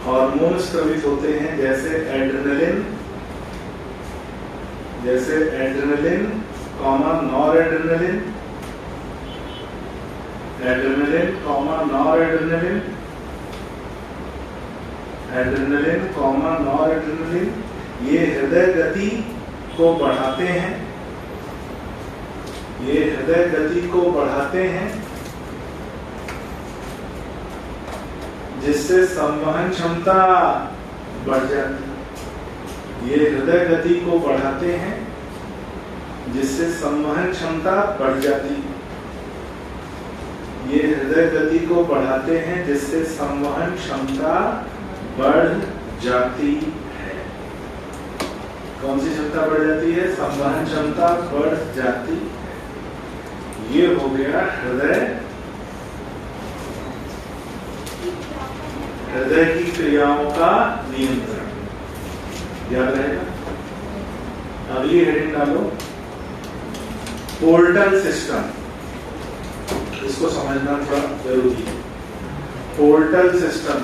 हार्मोन स्रावित होते हैं जैसे एड्रेनलिन, जैसे adrenaline comma nor adrenaline, adrenaline comma nor adrenaline, adrenaline comma nor adrenaline, ये हृदय गति को बढ़ाते हैं, ये हृदय गति को बढ़ाते हैं, जिससे संवहन क्षमता बढ़ जाती है। ये हृदय गति को बढ़ाते हैं जिससे संवहन क्षमता बढ़ जाती है। ये हृदय गति को बढ़ाते हैं जिससे संवहन क्षमता बढ़ जाती है। कौन सी क्षमता बढ़ जाती है? संवहन क्षमता बढ़ जाती है। ये हो गया हृदय हृदय की क्रियाओं का नियंत्रण, याद रहेगा। अगली हेडिंग डालो, पोर्टल सिस्टम। इसको समझना थोड़ा जरूरी है। पोर्टल सिस्टम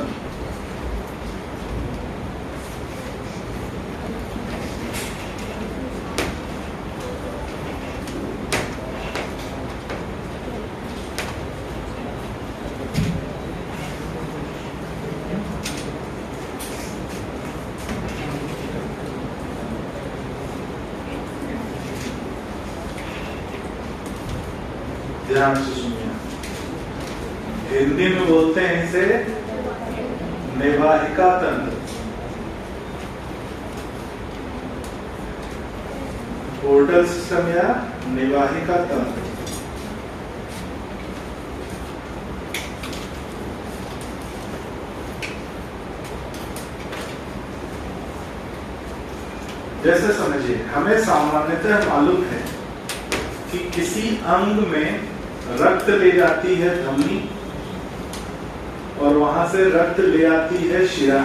ध्यान से सुनिए। हिंदी में बोलते हैं इसे निवाहिका तंत्र। पोर्टल सिस्टम या निवाहिका तंत्र। जैसे समझिए, हमें सामान्यतः मालूम है कि किसी अंग में रक्त ले जाती है धमनी और वहां से रक्त ले आती है शिरा,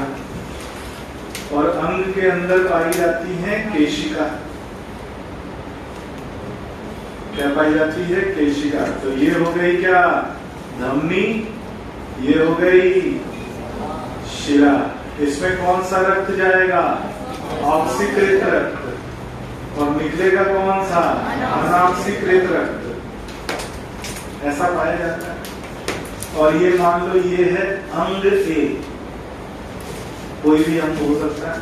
और अंग के अंदर पाई जाती है केशिका। क्या पाई जाती है? केशिका। तो ये हो गई क्या? धमनी। ये हो गई शिरा। इसमें कौन सा रक्त जाएगा? ऑक्सीकृत रक्त। और निकलेगा कौन सा? अनऑक्सीकृत रक्त। ऐसा पाया जाता है। और ये मान लो ये है अंग ए, कोई भी अंग हो सकता है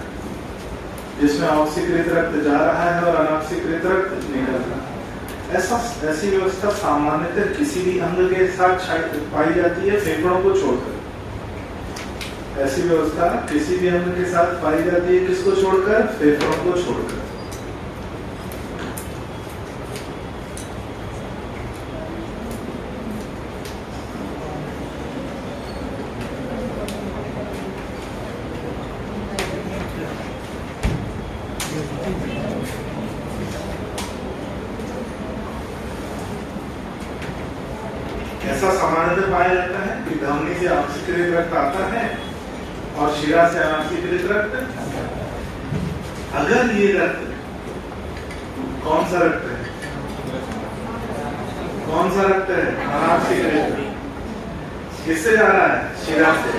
जिसमें ऑक्सीकृत रक्त जा रहा है और अनऑक्सीकृत रक्त निकल रहा है। ऐसी व्यवस्था सामान्यतः किसी भी अंग के साथ पाई जाती है, फेफड़ों को छोड़कर। ऐसी व्यवस्था किसी भी अंग के साथ पाई जाती है, किसको छोड़कर? फेफड़ों को छोड़कर। ऐसा सामान्यतः पाया जाता है कि धमनी से ऑक्सीकृत रक्त आता है और शिरा से अनऑक्सीकृत रक्त। अगर ये रक्त, कौन सा रक्त है? कौन सा रक्त है? अनऑक्सीकृत। किससे जा रहा है? शिरा से।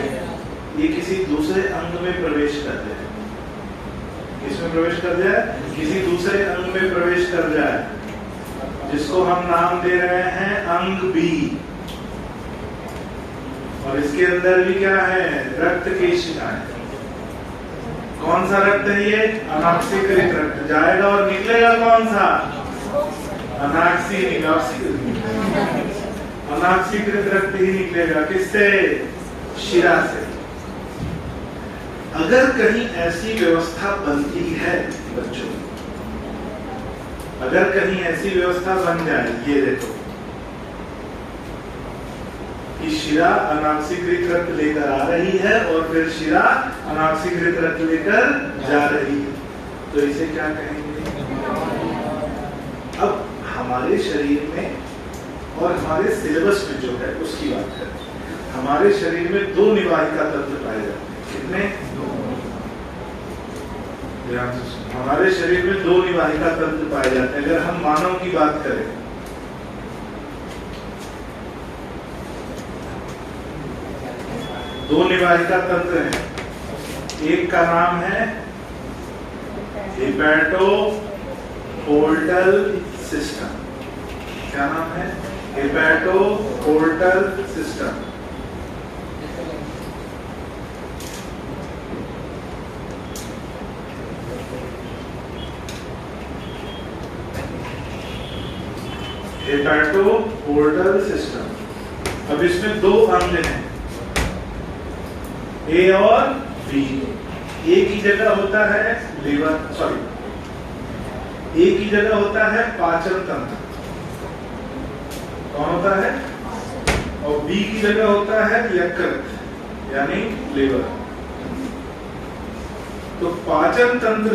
ये किसी दूसरे अंग में प्रवेश कर जाए। किसमें प्रवेश कर जाए? किसी दूसरे अंग में प्रवेश कर जाए, जिसको हम नाम दे रहे हैं अंग बी। और इसके अंदर भी क्या है? रक्त केशिकाएं। कौन सा रक्त है ये? अनऑक्सीकृत रक्त जाएगा और निकलेगा कौन सा? अनऑक्सीकृत रक्त ही निकलेगा। किससे? शिरा से। अगर कहीं ऐसी व्यवस्था बनती है बच्चों, अगर कहीं ऐसी व्यवस्था बन जाए, ये देखो कि शिरा अनऑक्सीकृत रक्त लेकर आ रही है और फिर शिरा अनऑक्सीकृत रक्त लेकर जा रही है, तो इसे क्या कहेंगे? अब हमारे शरीर में और हमारे सिलेबस में जो है उसकी बात करें। हमारे शरीर में दो निवाहिका तंत्र पाए जाते हैं। कितने? हमारे शरीर में दो निवाहिका तंत्र पाए जाते हैं। अगर हम मानव की बात करें, दो निवाहिका तंत्र हैं। एक का नाम है हेपेटो पोर्टल सिस्टम। क्या नाम है? Hepato portal system. Hepato portal system. अब इसमें दो अंग हैं, ए और बी। ए की जगह होता है लीवर, सॉरी, ए की जगह होता है पाचन तंत्र। कौन होता है? और बी की जगह होता है यकृत यानी लीवर। तो पाचन तंत्र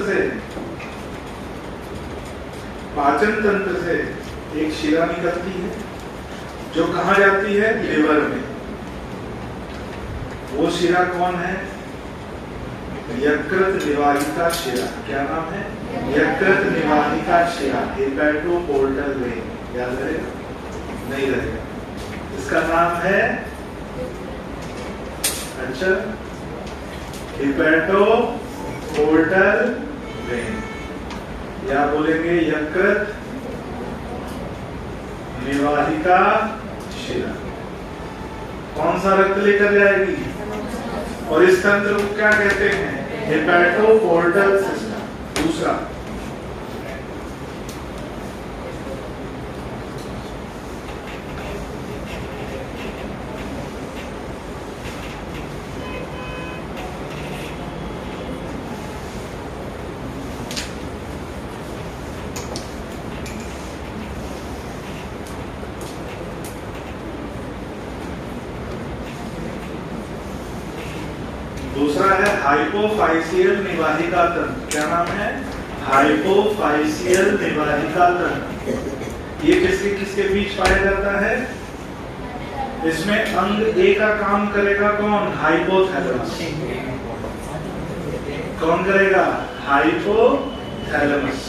से एक शिरा निकलती है जो कहां जाती है? लीवर में। वो शिरा कौन है? यकृत निवाहिका शिरा। क्या नाम है? यकृत निवाहिका शिरा, हेपेटोपोर्टल वेन। याद रहेगा? नहीं रहेगा। इसका नाम है, अच्छा, हेपेटोपोर्टल वेन, या बोलेंगे यकृत निवाहिका शिरा। कौन सा रक्त लेकर जाएगी? और इस तंत्र को क्या कहते हैं? हेपेटोपोर्टल सिस्टम। दूसरा, दूसरा है हाइपोफाइसियल निवाहिका तंत्र। क्या नाम है? हाइपोफाइसियल निवाहिका तंत्र। ये किसके किसके बीच पाया जाता है? इसमें अंग ए का काम करेगा कौन? हाइपोथैलेमस। कौन करेगा? हाइपोथैलेमस।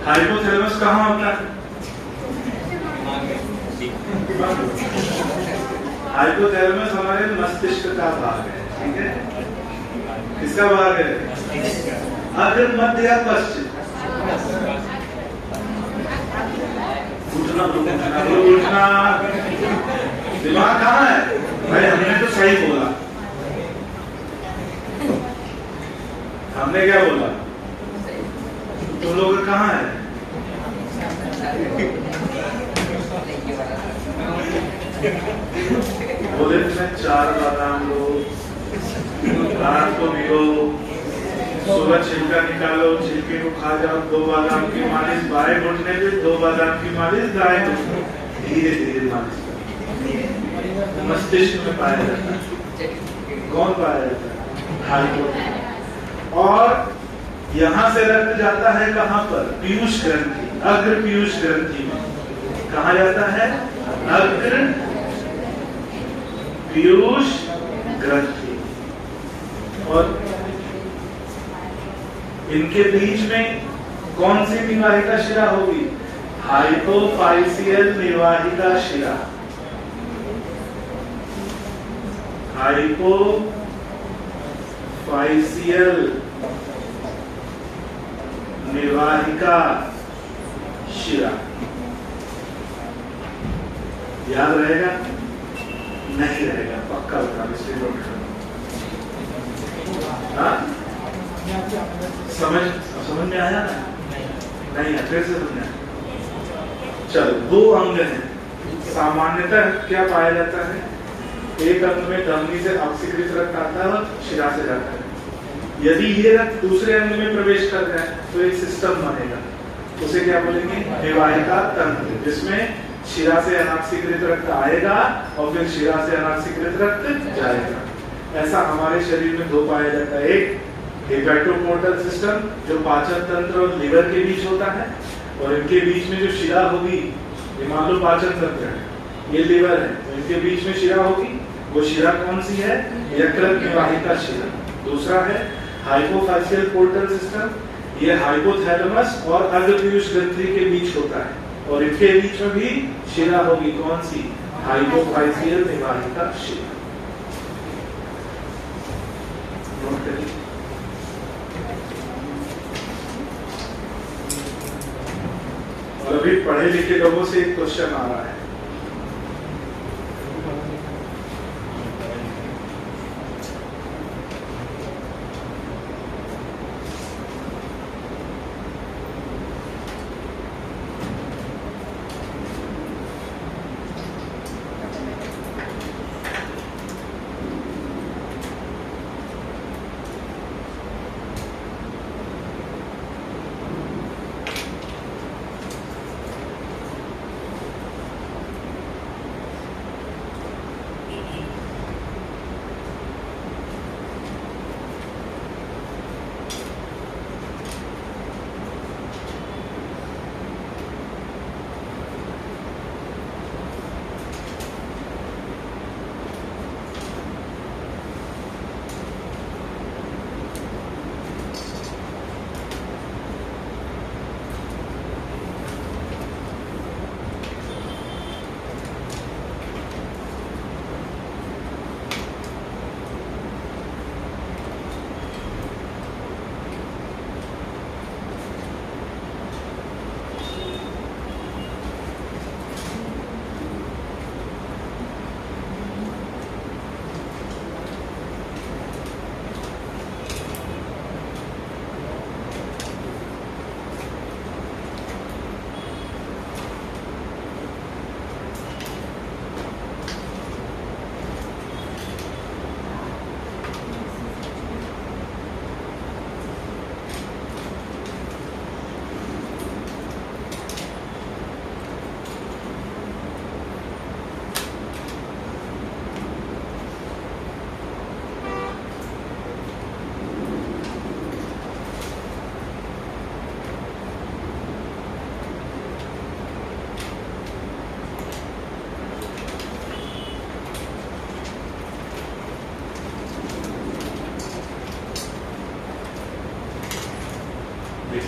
हाइपोथैलेमस कहाँ होता है? हाइपोथैलेमस हमारे मस्तिष्क का भाग है, ठीक है? किसका भाग है? अग्र, मध्य या पश्चिम? उठना उठना। दिमाग कहाँ है भाई? हमने तो सही बोला। हमने क्या बोला? तुम लोग कहाँ है? बोले तुम्हें 4 बादाम लो, रात को भिगो, सुबह छिलका निकालो, छिलके को खा जाओ, 2 बादाम की मालिश बाएं घुटने पे, 2 बादाम की मालिश दाएं घुटने, धीरे धीरे मालिश करो। मस्तिष्क में पाया जाता है। कौन पाया जाता है? हाइपोथैलेमस। और यहाँ से रक्त जाता है कहाँ पर? पीयूष ग्रंथि, अग्र पीयूष ग्रंथि में। कहाँ जाता है? अग्र पीयूष ग्रंथि। और इनके बीच में कौन सी निवाहिका शिरा होगी? हाइपोफाइसियल निवाहिका शिरा। हाइपोफाइसियल निवाहिका शिरा। याद रहेगा? नहीं रहेगा, पक्का बता। समझ में आया ना? नहीं है, फिर से समझना। चलो, 2 अंग हैं। सामान्यतः क्या पाया जाता है? एक अंग में धमनी से ऑक्सीकृत रक्त आता है और शिरा से जाता है। यदि ये रक्त दूसरे अंग में प्रवेश कर जाए तो एक सिस्टम बनेगा, उसे क्या बोलेंगे? निवाहिका तंत्र, जिसमें शिरा से अनाक्सीकृत रक्त आएगा और फिर शिरा से अनाक्सीकृत रक्त जाएगा। ऐसा हमारे शरीर में 2 पाया जाता है। एक हेपेटोपोर्टल सिस्टम, जो पाचन तंत्र और लिवर के बीच होता है, और इनके बीच में जो शिरा होगी, ये मान लो पाचन तंत्र है, ये लिवर है, तो इनके बीच में शिरा होगी। वो शिरा कौन सी है? यकृत निवाहिका शिरा। दूसरा है हाइपोफाइसियल पोर्टल सिस्टम, ये हाइपोथैलेमस और अग्र पीयूष ग्रंथि के बीच होता है, और इनके बीच में भी शिरा होगी। कौन सी? हाइपोफाइसियल निवाहिका शिरा। नोट करिए। और अभी पढ़े लिखे लोगों से एक क्वेश्चन आ रहा है।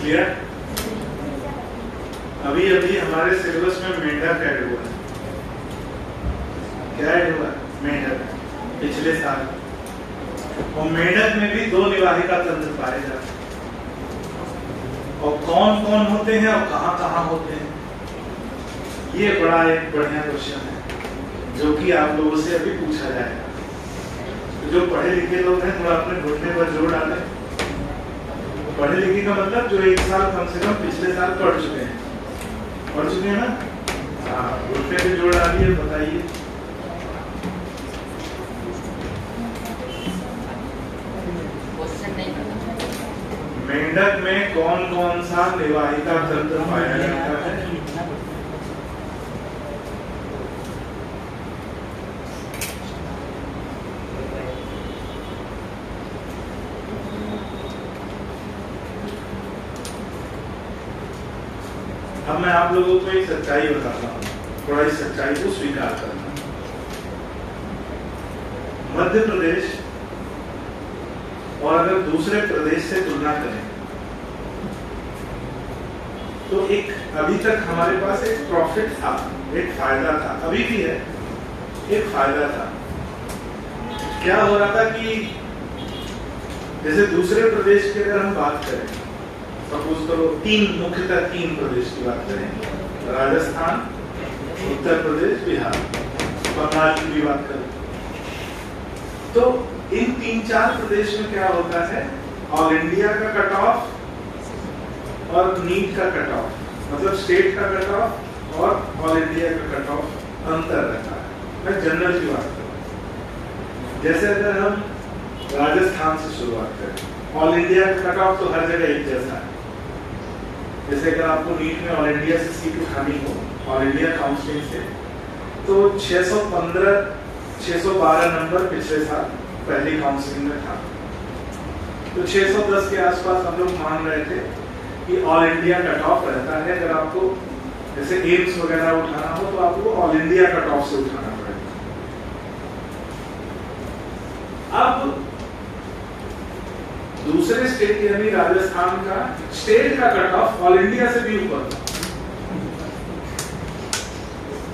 क्लियर? अभी अभी हमारे सिलेबस में मेंढक ऐड हुआ है। क्या ऐड हुआ? मेंढक, पिछले साल। और मेंढक में भी 2 निवाहिका तंत्र पाए जाते हैं। और कौन कौन होते हैं और कहां कहां होते हैं, ये बड़ा एक बढ़िया क्वेश्चन है जो कि आप लोगों से अभी पूछा जाएगा। तो जो पढ़े लिखे लोग हैं थोड़ा अपने घुटने पर जोर डालें। पढ़े लिखे का मतलब जो 1 साल कम से कम पिछले साल पढ़ चुके हैं ना? हाँ, घुटने पे जोर डालिए, बताइए। मेंढक में कौन कौन सा निवाहिका तंत्र पाया जाता है? अब मैं आप लोगों को एक सच्चाई बताता हूँ, थोड़ा इस सच्चाई को स्वीकार करना। मध्य प्रदेश और अगर दूसरे प्रदेश से तुलना करें तो एक अभी तक हमारे पास एक प्रॉफिट था, एक फायदा था, अभी भी है, एक फायदा था। क्या हो रहा था कि जैसे दूसरे प्रदेश की अगर हम बात करें, सपोज करो मुख्यतः 3 प्रदेश की बात करें, राजस्थान, उत्तर प्रदेश, बिहार, बंगाल की भी बात करें, तो इन 3-4 प्रदेश में क्या होता है, ऑल इंडिया का कट ऑफ और नीट का कट ऑफ, मतलब स्टेट का कट ऑफ और ऑल इंडिया का कट ऑफ अंतर रहता है। मैं जनरल की बात करूं, जैसे अगर हम राजस्थान से शुरुआत करें, ऑल इंडिया का कट ऑफ तो हर जगह एक जैसा है। जैसे अगर आपको नीट में ऑल इंडिया से सीट उठानी हो, ऑल इंडिया काउंसलिंग से, तो 612 नंबर पिछले साल पहली काउंसलिंग में था। तो 610 के आसपास हम लोग मान रहे थे कि ऑल इंडिया कट ऑफ रहता है। अगर आपको जैसे एम्स वगैरह उठाना हो तो आपको ऑल इंडिया कट ऑफ से उठाना पड़ेगा। अब दूसरे स्टेट यानी राजस्थान का स्टेट का कट ऑफ ऑल इंडिया से भी ऊपर था,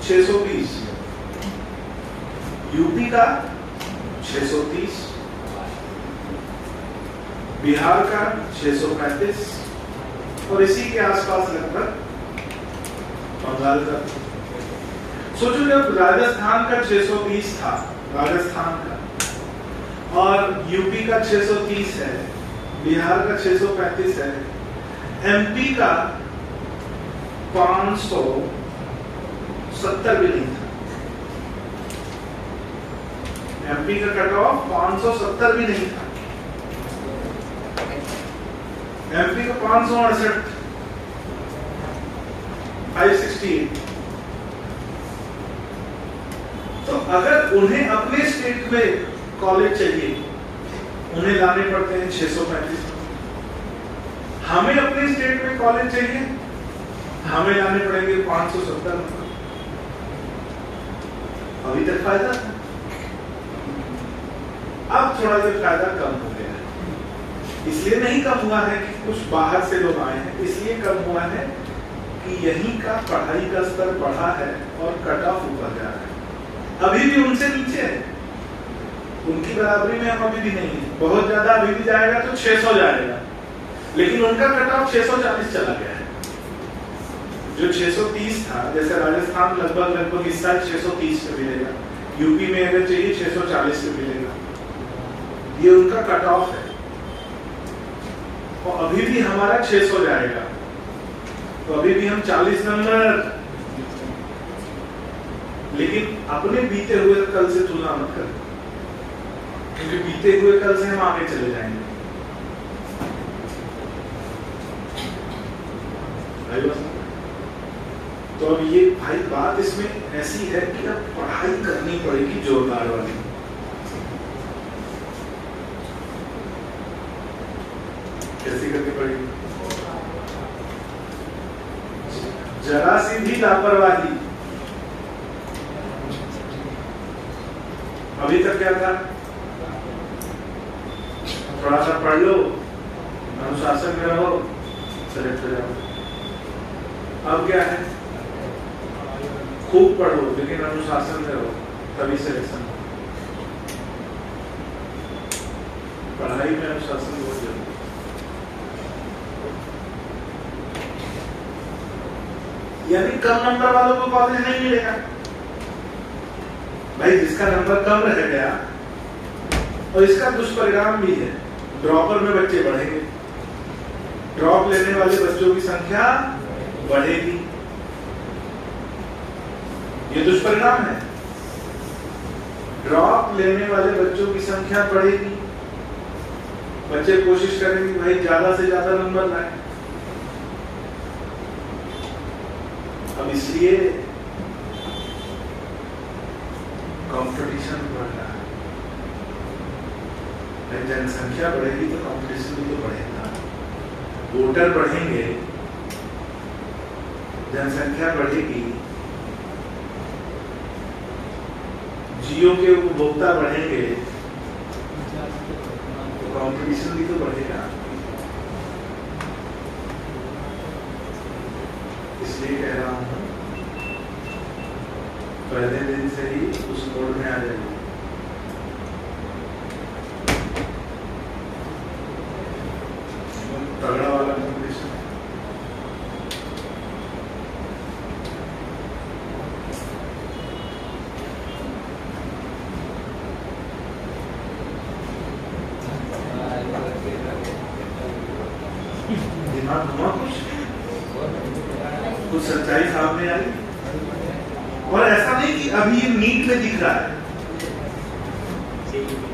620। यूपी का 630, बिहार का 635 और इसी के आसपास लगभग बंगाल का। सोचो जब राजस्थान का 620 था, राजस्थान का, और यूपी का 630 है, बिहार का 635 है, एमपी का 570 भी नहीं था। एमपी का कट ऑफ 570 भी नहीं था। एमपी का 568, 568। तो अगर उन्हें अपने स्टेट में कॉलेज चाहिए, उन्हें लाने पड़ते हैं 635। हमें अपने स्टेट में कॉलेज चाहिए, हमें लाने पड़ेंगे 570। अभी तक फायदा था, अब थोड़ा ये फायदा कम हो गया है। इसलिए नहीं कम हुआ है कि कुछ बाहर से लोग आए हैं, इसलिए कम हुआ है कि यहीं का पढ़ाई का स्तर बढ़ा है और कट ऑफ ऊपर जा रहा है। अभी भी उनसे नीचे है, उनकी बराबरी में हम अभी भी नहीं है। बहुत ज्यादा अभी भी जाएगा तो 600 जाएगा, लेकिन उनका कट ऑफ 640 चला गया है। जो 630 था, जैसे राजस्थान लगभग इस साल 630 पे मिलेगा, यूपी में अगर चाहिए 640 पे मिलेगा, ये उनका कट ऑफ है। और अभी भी हमारा 600 जाएगा, तो अभी भी हम 40 नंबर, लेकिन अपने बीते हुए कल से तुलना मत करें, क्योंकि बीते हुए कल से हम आगे चले जाएंगे। तो अब ये भाई बात इसमें ऐसी है कि अब पढ़ाई करनी पड़ेगी जोरदार वाली। कैसी करनी पड़ेगी? जरा सी भी लापरवाही, अभी तक क्या था, थोड़ा सा पढ़ लो, अनुशासन में रहो, सेलेक्ट हो जाओ। अब क्या है, खूब पढ़ो लेकिन अनुशासन में रहो, तभी सिलेक्शन हो। पढ़ाई में अनुशासन बहुत जरूरी है। यानी कम नंबर वालों को कॉलेज नहीं मिलेगा भाई, जिसका नंबर कम रह गया। और इसका दुष्परिणाम भी है, ड्रॉपर में बच्चे बढ़ेंगे, ड्रॉप लेने वाले बच्चों की संख्या बढ़ेगी। ये दुष्परिणाम है, ड्रॉप लेने वाले बच्चों की संख्या बढ़ेगी। बच्चे कोशिश करेंगे कि भाई ज्यादा से ज्यादा नंबर लाए। अब इसलिए कंपटीशन बढ़ रहा है। जनसंख्या बढ़ेगी तो कंपटीशन भी तो बढ़ेगा, वोटर बढ़ेंगे, जनसंख्या बढ़ेगी, जियो के उपभोक्ता बढ़ेंगे तो कंपटीशन भी तो बढ़ेगा। इसलिए कह रहा हूं पहले दिन से ही उस मोड में आ जाइए। तगड़ा वाला कंपटीशन। दिमाग घुमा कुछ सच्चाई सामने आई। और ऐसा नहीं कि अभी ये नीट में दिख रहा है,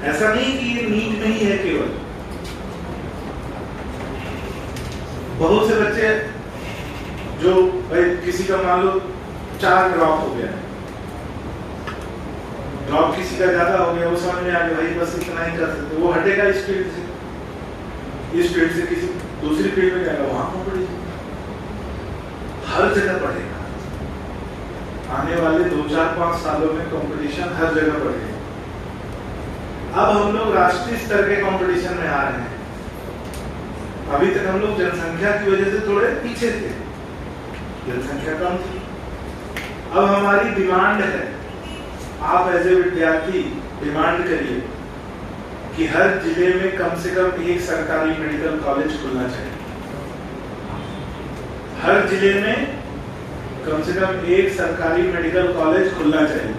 ऐसा नहीं कि ये नीट में ही है केवल। बहुत से बच्चे जो भाई किसी का मान लो 4 ड्रॉप हो गया, ड्रॉप किसी का ज्यादा हो गया, वो समझ में आ गया भाई बस इतना ही कर सकते, वो हटेगा इस फील्ड से, इस फील्ड से किसी दूसरी फील्ड में जाएगा, वहां कंपटीशन हर जगह बढ़ेगा। आने वाले 2-4-5 सालों में कंपटीशन हर जगह बढ़ेगा। अब हम लोग राष्ट्रीय स्तर के कंपटीशन में आ रहे हैं। अभी तक हम लोग जनसंख्या की वजह से थोड़े पीछे थे, जनसंख्या कम थी। अब हमारी डिमांड है, आप एज ए विद्यार्थी डिमांड करिए कि हर जिले में कम से कम एक सरकारी मेडिकल कॉलेज खुलना चाहिए। हर जिले में कम से कम एक सरकारी मेडिकल कॉलेज खुलना चाहिए।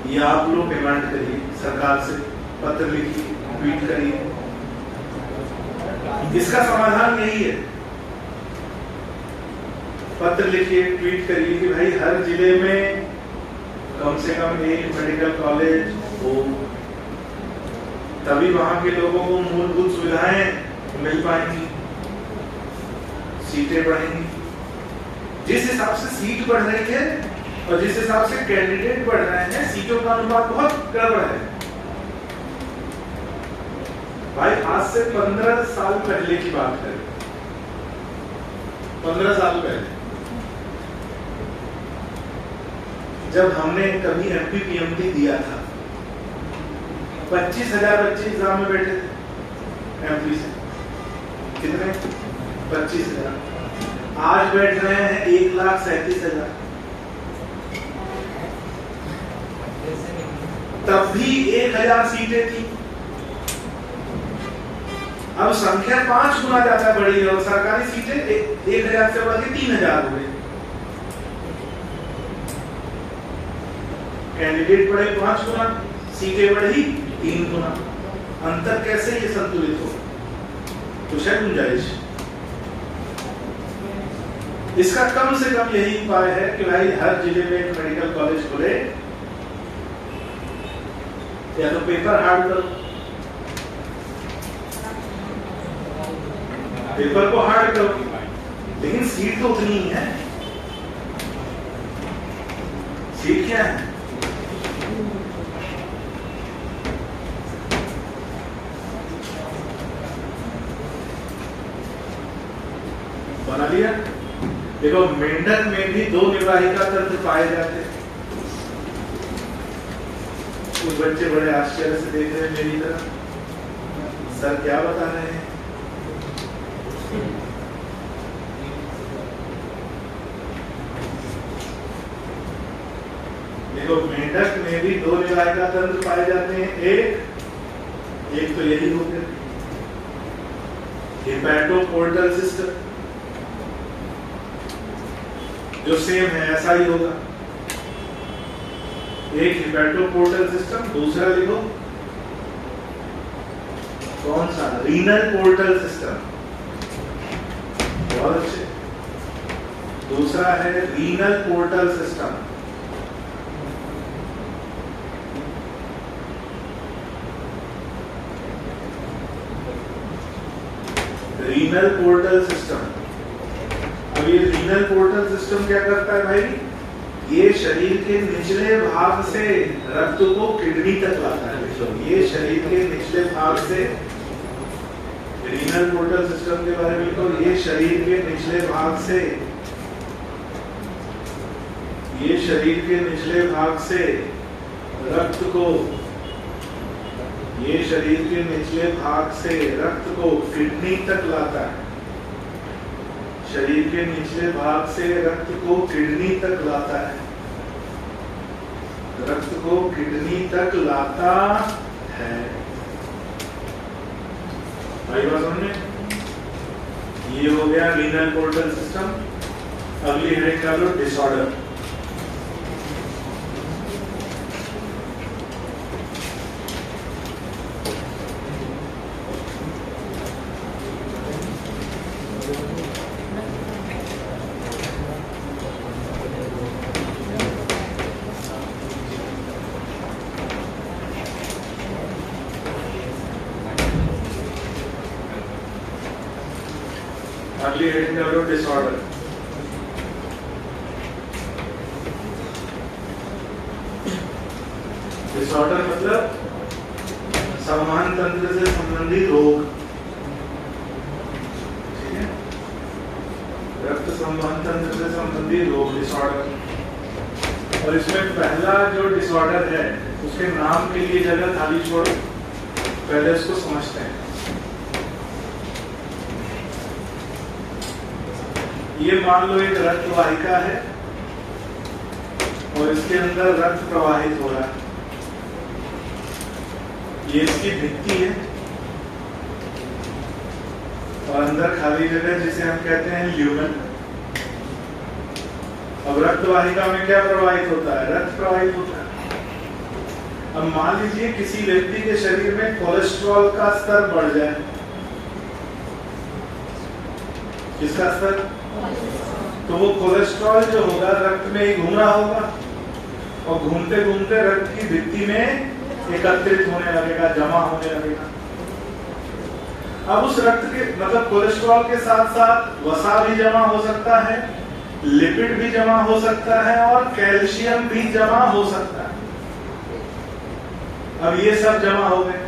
ये आप लोग डिमांड करिए, सरकार से पत्र लिखिए, ट्वीट करिए। इसका समाधान यही है, पत्र लिखिए, ट्वीट करिए कि भाई हर जिले में कम से कम एक मेडिकल कॉलेज हो, तभी वहां के लोगों को मूलभूत सुविधाएं मिल पाएंगी, सीटें बढ़ेंगी। जिस हिसाब से सीट बढ़ रही है और जिस हिसाब से कैंडिडेट बढ़ रहे हैं, सीटों का अनुपात बहुत गड़बड़ है भाई। आज से 15 साल पहले की बात करें, 15 साल पहले जब हमने कभी एमपीपीएमटी दिया था, 25,000 बच्चे एग्जाम में बैठे थे एमपी से। कितने? 25,000। आज बैठ रहे हैं 1,37,000। तब भी 1,000 सीटें थी। अब संख्या 5 गुना ज्यादा बढ़ी है और सरकारी सीटें 1,000 से बढ़ के 3,000 हो गई। कैंडिडेट बढ़े 5 गुना, सीटें बढ़ी 3 गुना। अंतर कैसे ये संतुलित हो? कुछ है गुंजाइश? इसका कम से कम यही उपाय है कि भाई हर जिले में एक मेडिकल कॉलेज खुले, या तो पेपर हार्ड करो, पेपर को हार्ड करो, लेकिन सीट तो उतनी ही है। सीट क्या है? बना लिया। देखो मेंढक में भी 2 निर्वाहिका तंत्र पाए जाते हैं। कुछ बच्चे बड़े आश्चर्य से देख रहे हैं मेरी तरफ, सर क्या बता रहे हैं? देखो मेंढक में भी दो निवाहिका तंत्र पाए जाते हैं। एक तो यही हो गया हेपेटोपोर्टल सिस्टम, जो सेम है ऐसा ही होगा। एक हेपेटोपोर्टल सिस्टम, दूसरा लिखो कौन सा, रीनल पोर्टल सिस्टम। बहुत अच्छे। दूसरा है renal portal system. Renal portal system. अब ये रीनल पोर्टल सिस्टम क्या करता है भाई, ये शरीर के निचले भाग से रक्त को किडनी तक लाता है। ये शरीर के निचले भाग से, रीनल पोर्टल सिस्टम के बारे में तो ये शरीर के निचले भाग से, ये शरीर के निचले भाग से रक्त को, ये शरीर के निचले भाग से रक्त को किडनी तक लाता है। शरीर के निचले भाग से रक्त को किडनी तक लाता है, रक्त को किडनी तक लाता है। भाई बात समझे? ये हो गया रीनल पोर्टल सिस्टम। अगली हेडिंग कर लो डिसऑर्डर। अगली हेडिंग कर लो डिसऑर्डर। डिसऑर्डर मतलब संवहन तंत्र से संबंधित रोग, ठीक है, रक्त संवहन तंत्र से संबंधित रोग डिसऑर्डर। और इसमें पहला जो डिसऑर्डर है उसके नाम के लिए जगह खाली छोड़ो, पहले उसको समझते हैं। ये मान लो एक रक्त वाहिका है और इसके अंदर रक्त प्रवाहित हो रहा है। ये इसकी भित्ति है और अंदर खाली जगह जिसे हम कहते हैं ल्यूमेन। अब रक्त वाहिका में क्या प्रवाहित होता है, रक्त प्रवाहित होता है। अब मान लीजिए किसी व्यक्ति के शरीर में कोलेस्ट्रॉल का स्तर बढ़ जाए। किसका स्तर? तो वो कोलेस्ट्रॉल जो होगा रक्त में ही घूम रहा होगा और घूमते घूमते रक्त की भित्ति में एकत्रित होने लगेगा, जमा होने लगेगा। अब उस रक्त के मतलब कोलेस्ट्रॉल के साथ साथ वसा भी जमा हो सकता है, लिपिड भी जमा हो सकता है और कैल्शियम भी जमा हो सकता है। अब ये सब जमा हो गए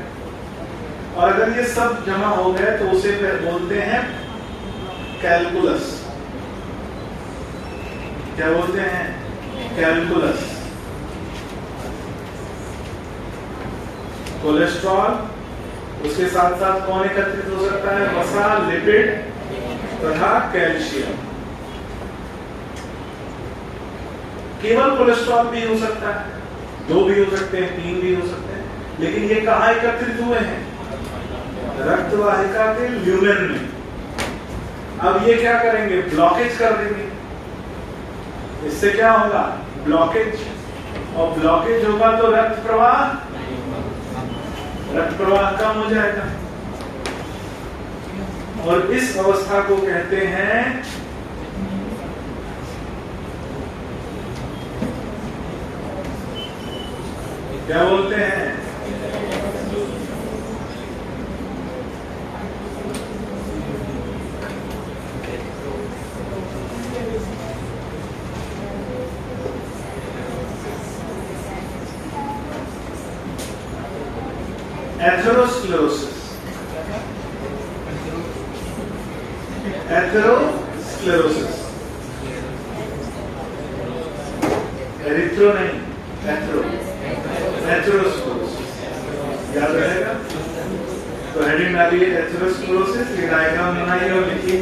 और अगर ये सब जमा हो गए तो उसे फिर बोलते हैं कैलकुलस। क्या बोलते हैं? कैलकुलस। कोलेस्ट्रॉल, उसके साथ साथ कौन एकत्रित हो सकता है? वसा, लिपिड तथा कैल्शियम। केवल कोलेस्ट्रॉल भी हो सकता है, 2 भी हो सकते हैं, 3 भी हो सकते हैं, लेकिन ये कहाँ एकत्रित हुए हैं? रक्त वाहिका के ल्यूमेन में। अब ये क्या करेंगे? ब्लॉकेज कर देंगे। इससे क्या होगा? ब्लॉकेज। और ब्लॉकेज होगा तो रक्त प्रवाह कम हो जाएगा और इस अवस्था को कहते हैं क्या बोलते हैं? एथेरोस्क्लेरोसिस। एथेरोस्क्लेरोसिस, एरिथ्रो नहीं, एथेरोस्क्लेरोसिस याद रहेगा। तो हेडिंग डालिए एथेरोस्क्लेरोसिस, ये डायग्राम बनाइए और लिखिए।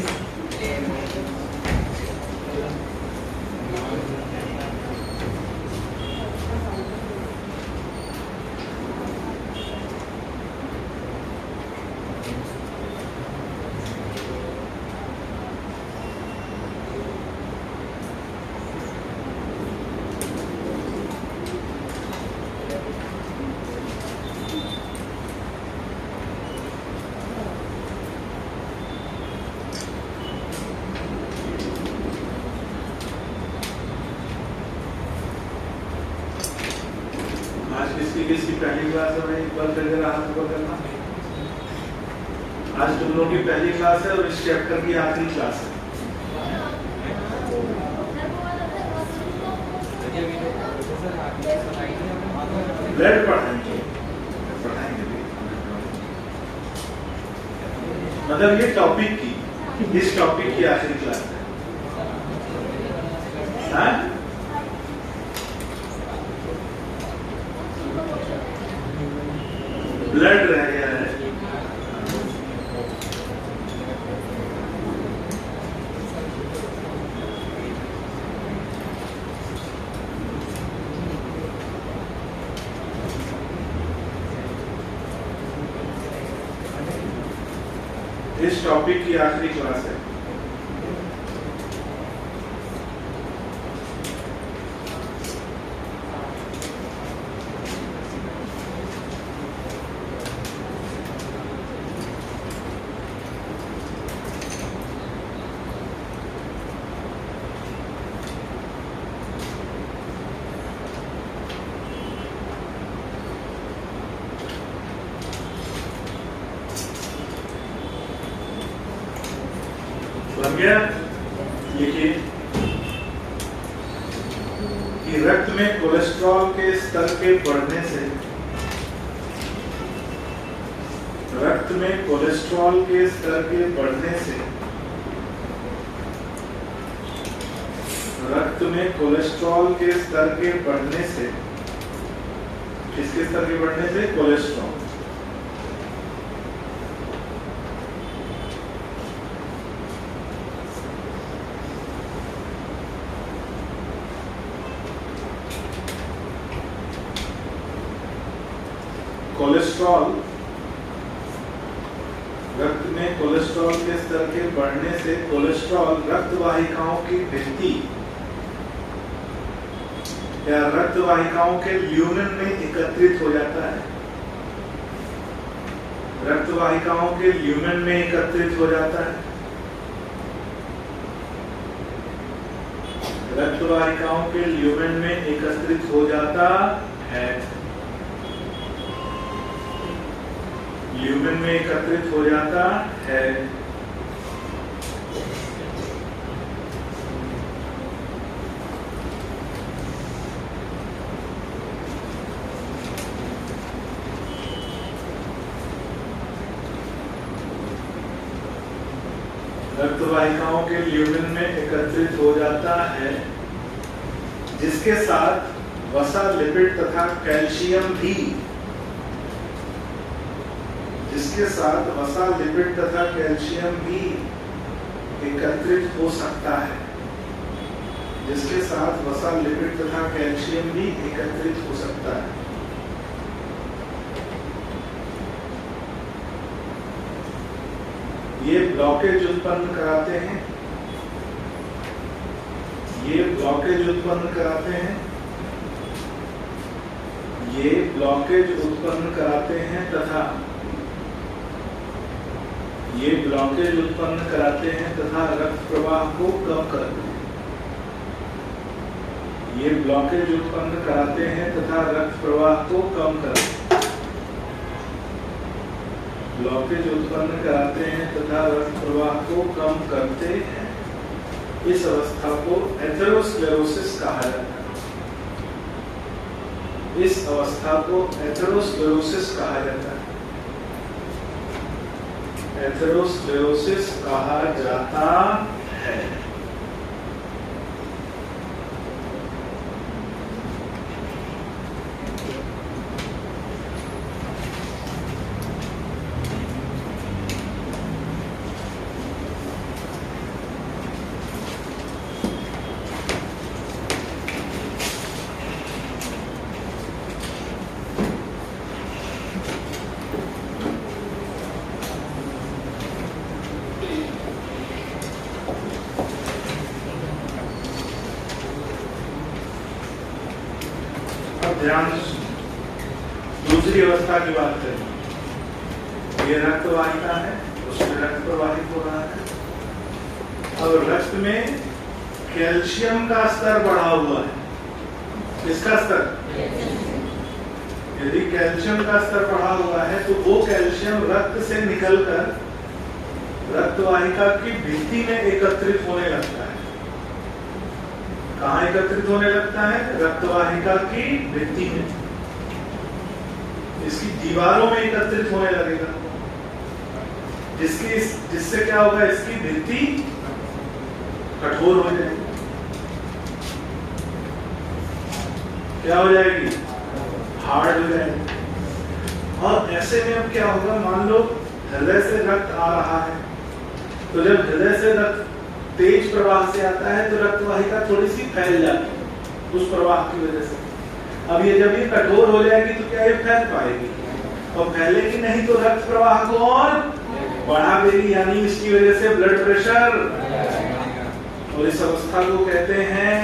आज किसकी किसकी पहली क्लास है भाई? एक बार फिर जरा हाथ ऊपर करना। आज तुम लोगों की पहली क्लास है और इस चैप्टर की आखिरी क्लास है। ब्लड पढ़ाएंगे मतलब ये टॉपिक की, इस टॉपिक की आखिरी क्लास है। हाँ? ब्लड रह गया है। इस टॉपिक की आखिरी क्लास है। बन गया? लिखिए कि रक्त में कोलेस्ट्रॉल के स्तर के बढ़ने से, रक्त में कोलेस्ट्रॉल के स्तर के बढ़ने से, रक्त में कोलेस्ट्रॉल के स्तर के बढ़ने से, किसके स्तर के बढ़ने से? कोलेस्ट्रॉल। कोलेस्ट्रॉल, रक्त में कोलेस्ट्रॉल के स्तर के बढ़ने से कोलेस्ट्रॉल रक्त वाहिकाओं की भित्ति या रक्त वाहिकाओं के ल्यूमेन में एकत्रित हो जाता है। रक्त वाहिकाओं के ल्यूमेन में एकत्रित हो जाता है। रक्त वाहिकाओं के ल्यूमेन में एकत्रित हो जाता है। ल्यूमेन में एकत्रित हो जाता है। रक्त वाहिकाओं के ल्यूमेन में एकत्रित हो जाता है, जिसके साथ वसा, लिपिड तथा कैल्शियम भी, जिसके साथ वसा, लिपिड तथा कैल्शियम भी एकत्रित हो सकता है, जिसके साथ वसा, लिपिड तथा कैल्शियम भी एकत्रित हो सकता है। ये ब्लॉकेज उत्पन्न कराते हैं, ये ब्लॉकेज उत्पन्न कराते हैं, ये ब्लॉकेज उत्पन्न कराते हैं तथा ये ब्लॉकेज उत्पन्न कराते हैं तथा रक्त प्रवाह को कम करते हैं। ये ब्लॉकेज उत्पन्न कराते हैं तथा रक्त प्रवाह को कम करते हैं। ब्लॉकेज उत्पन्न कराते हैं तथा रक्त प्रवाह को कम करते हैं। इस अवस्था को एथेरोस्क्लेरोसिस कहा जाता है। इस अवस्था को एथेरोस्क्लेरोसिस कहा जाता है। एथेरोस्क्लेरोसिस कहा जाता है। ध्यान, दूसरी अवस्था की बात करें। ये रक्त वाहिका है, उसमें रक्त प्रवाहित हो रहा है और रक्त में कैल्शियम का स्तर बढ़ा हुआ है। किसका स्तर? यदि कैल्शियम का स्तर बढ़ा हुआ है तो वो कैल्शियम रक्त से निकलकर रक्त वाहिका की भित्ति में एकत्रित होने लगता है। कहाँ एकत्रित होने लगता है? रक्त वाहिका की भित्ति में, इसकी दीवारों में एकत्रित होने लगेगा, जिससे क्या होगा? इसकी भित्ति कठोर हो जाएगी। क्या हो जाएगी? हार्ड हो जाएगी। और ऐसे में अब क्या होगा? मान लो हृदय से रक्त आ रहा है, तो जब हृदय से रक्त तेज प्रवाह से आता है तो रक्त वाहिका थोड़ी सी फैल जाती है उस प्रवाह की वजह से। अब ये जब ये कठोर हो जाएगी तो क्या ये फैल पाएगी? और फैलेगी नहीं तो रक्त प्रवाह को और बढ़ा देगी, यानी इसकी वजह से ब्लड प्रेशर, और इस अवस्था को कहते हैं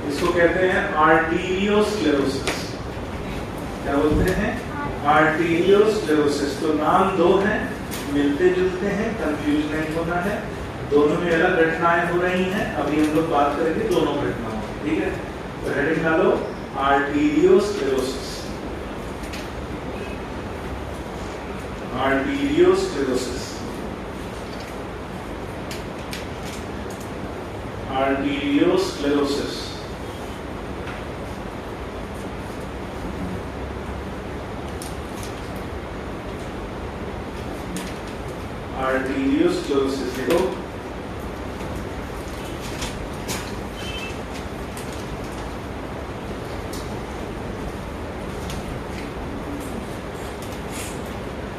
इसको कहते हैं आर्टीरियोस्क्लेरोसिस। क्या बोलते हैं? आर्टीरियोस्क्लेरोसिस। तो नाम दो हैं, मिलते जुलते हैं, कंफ्यूज नहीं होना है, दोनों में अलग घटनाएं हो रही हैं। अभी हम लोग बात करेंगे दोनों घटनाओं, ठीक है? तो हेडिंग डालो आर्टीरियोस्क्लेरोसिस। Arteriosclerosis, arteriosclerosis. आर्टीरियोस्क्लेरोसिस देखो,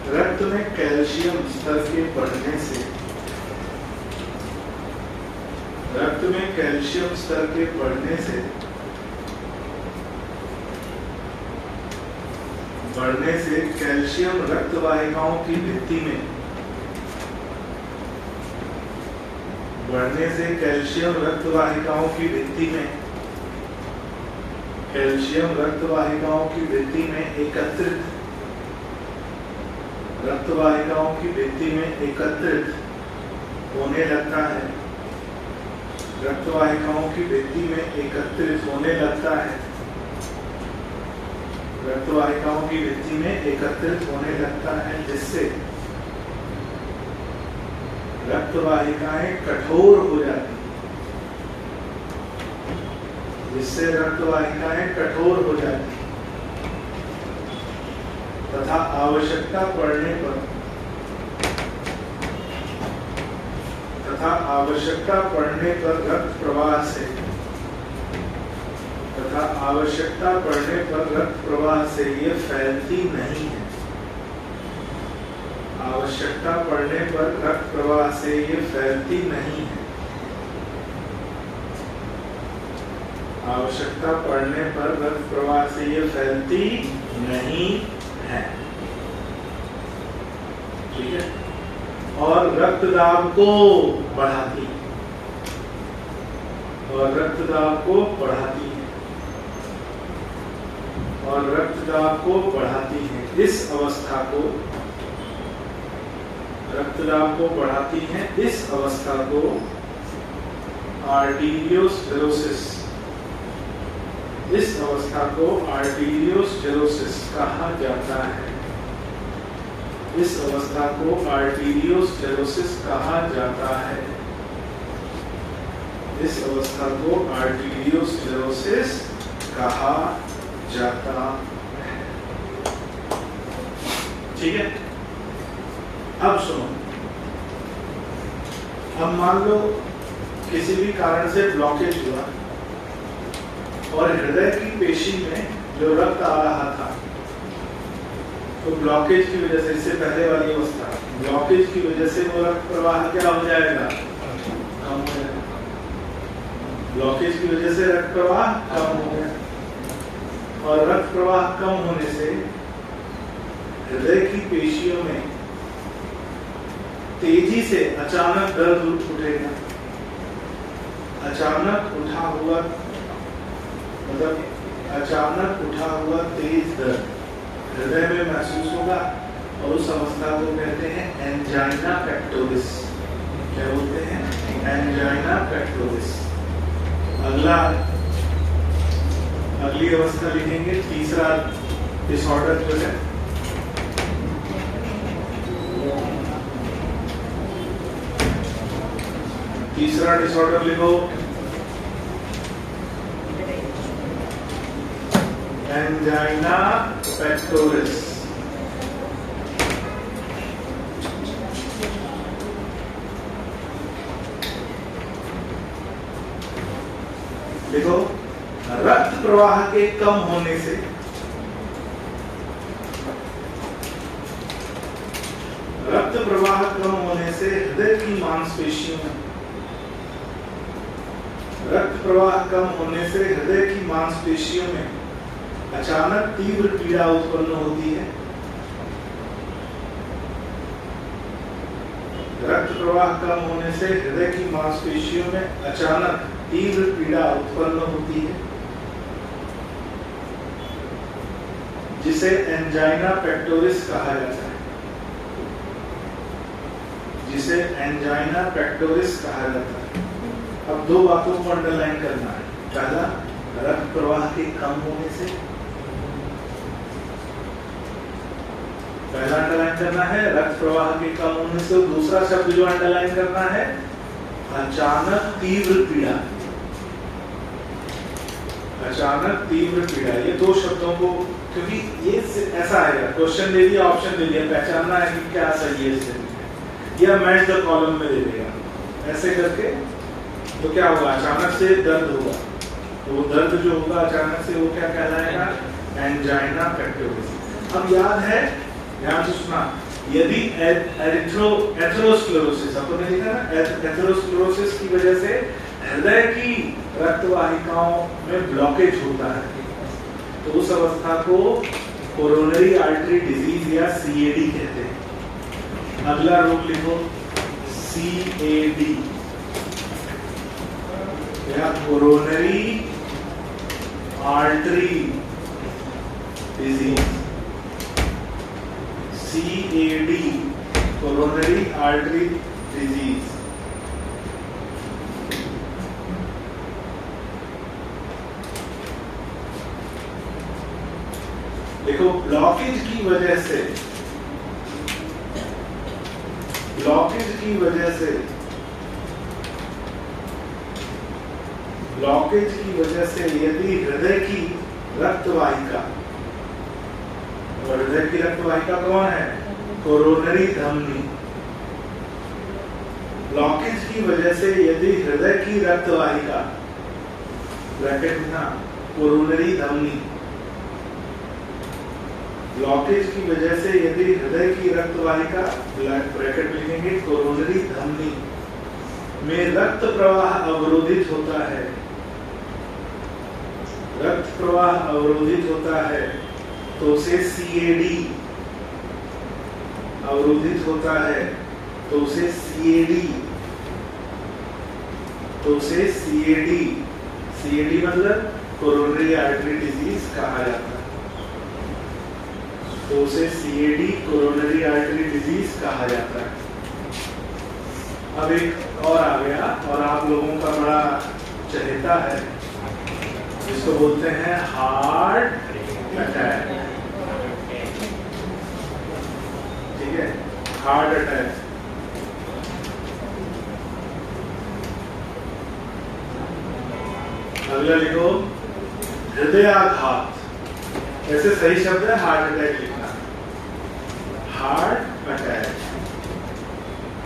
रक्त में कैल्शियम स्तर के बढ़ने से, रक्त में कैल्शियम स्तर के बढ़ने से कैल्शियम रक्त वाहिकाओं की भित्ति में, बढ़ने से कैल्शियम रक्त वाहिकाओं की भित्ति में, कैल्शियम रक्त वाहिकाओं की भित्ति में एकत्रित, रक्त वाहिकाओं की भित्ति में एकत्रित होने लगता है, रक्त वाहिकाओं की भित्ति में एकत्रित होने लगता है, रक्त वाहिकाओं की भित्ति में एकत्रित होने लगता है, जिससे रक्त वाहिकाएं कठोर हो जाती हैं, जिससे रक्त वाहिकाएं कठोर हो जाती हैं तथा आवश्यकता पड़ने पर रक्त प्रवाह से, तथा आवश्यकता पड़ने पर रक्त प्रवाह से ये फैलती नहीं है, आवश्यकता पड़ने पर रक्त प्रवाह से ये फैलती नहीं है, आवश्यकता पड़ने पर रक्त प्रवाह से ये फैलती नहीं है, ठीक है? और रक्तदाब को बढ़ाती है, और रक्तदाब को बढ़ाती है, और रक्तदाब को बढ़ाती है। इस अवस्था को, रक्तदाब को बढ़ाती है, इस अवस्था को आर्टीरियोस्क्लेरोसिस, इस अवस्था को आर्टीरियोस्क्लेरोसिस कहा जाता है, इस अवस्था को आर्टीरियोस्क्लेरोसिस कहा जाता है, इस अवस्था को आर्टीरियोस्क्लेरोसिस कहा जाता है, ठीक है? अब सुनो, अब मान लो किसी भी कारण से ब्लॉकेज हुआ और हृदय की पेशी में जो रक्त आ रहा था, तो ब्लॉकेज की वजह से, इससे पहले वाली अवस्था, ब्लॉकेज की वजह से वो रक्त प्रवाह क्या हो जाएगा? कम हो जाएगा। ब्लॉकेज की वजह से रक्त प्रवाह कम हो गया, और रक्त प्रवाह कम होने से हृदय की पेशियों में तेजी से अचानक दर्द उठेगा। अचानक उठा हुआ मतलब अचानक उठा हुआ तेज दर्द हृदय में महसूस होगा और उस अवस्था को कहते हैं एंजाइना पेक्टोरिस। क्या बोलते हैं? Angina pectoris. अगली अवस्था लिखेंगे, तीसरा डिसऑर्डर जो है तीसरा डिसऑर्डर लिखो, एंजाइना पेक्टोरिस। देखो, रक्त प्रवाह के कम होने से हृदय की मांसपेशियों में अचानक तीव्र पीड़ा उत्पन्न होती है। रक्त प्रवाह कम होने से हृदय की मांसपेशियों में अचानक तीव्र पीड़ा उत्पन्न होती है, जिसे एंजाइना पेक्टोरिस कहा जाता है। अब दो बातों को अंडरलाइन करना है। पहला, रक्त प्रवाह के कम होने से, पहला अंडरलाइन करना है रक्त प्रवाह के कम होने से। दूसरा शब्द जो अंडरलाइन करना है, अचानक तीव्र पीड़ा। अचानक तीव्र पीड़ा, ये दो शब्दों को, क्योंकि ये ऐसा आएगा, क्वेश्चन दे दिया, ऑप्शन दे दिया, पहचानना है कि क्या सही है इससे, या मैच द कॉलम में दे देगा। ऐसे करके तो क्या होगा, अचानक से दर्द होगा, तो वो दर्द जो होगा अचानक से, वो क्या कहलाएगा? Angina pectoris. अब याद है, ध्यान से सुना, यदि एथेरोस्क्लेरोसिस, आपको नहीं लिखा ना, एथेरोस्क्लेरोसिस की वजह से हृदय की रक्त वाहिकाओं में ब्लॉकेज होता है, तो उस अवस्था को कोरोनरी आर्टरी डिजीज या सीएडी कहते हैं। अगला रोग लिखो, सीएडी या coronary artery disease. CAD, coronary artery disease. देखो, ब्लॉकेज की वजह से यदि हृदय की रक्त वाहिका, और हृदय की रक्त वाहिका कौन है? कोरोनरी धमनी। ब्लॉकेज की वजह से यदि हृदय की रक्त वाहिका, ब्रैकेट में ना, कोरोनरी धमनी, ब्लॉकेज की वजह से यदि हृदय की रक्त वाहिका, ब्रैकेट लिखेंगे, कोरोनरी धमनी में रक्त प्रवाह अवरोधित होता है, तो उसे सीएडी अवरोधित होता है, तो उसे सीएडी मतलब कोरोनरी आर्टरी डिजीज कहा जाता है, तो उसे सीएडी कोरोनरी आर्टरी डिजीज कहा जाता है। अब एक और आ गया, और आप लोगों का बड़ा चहेता है, जिसको बोलते हैं हार्ट अटैक। ठीक है, हार्ट अटैक। अगला लिखो, हृदयाघात। ऐसे सही शब्द है हार्ट अटैक लिखना, हार्ट अटैक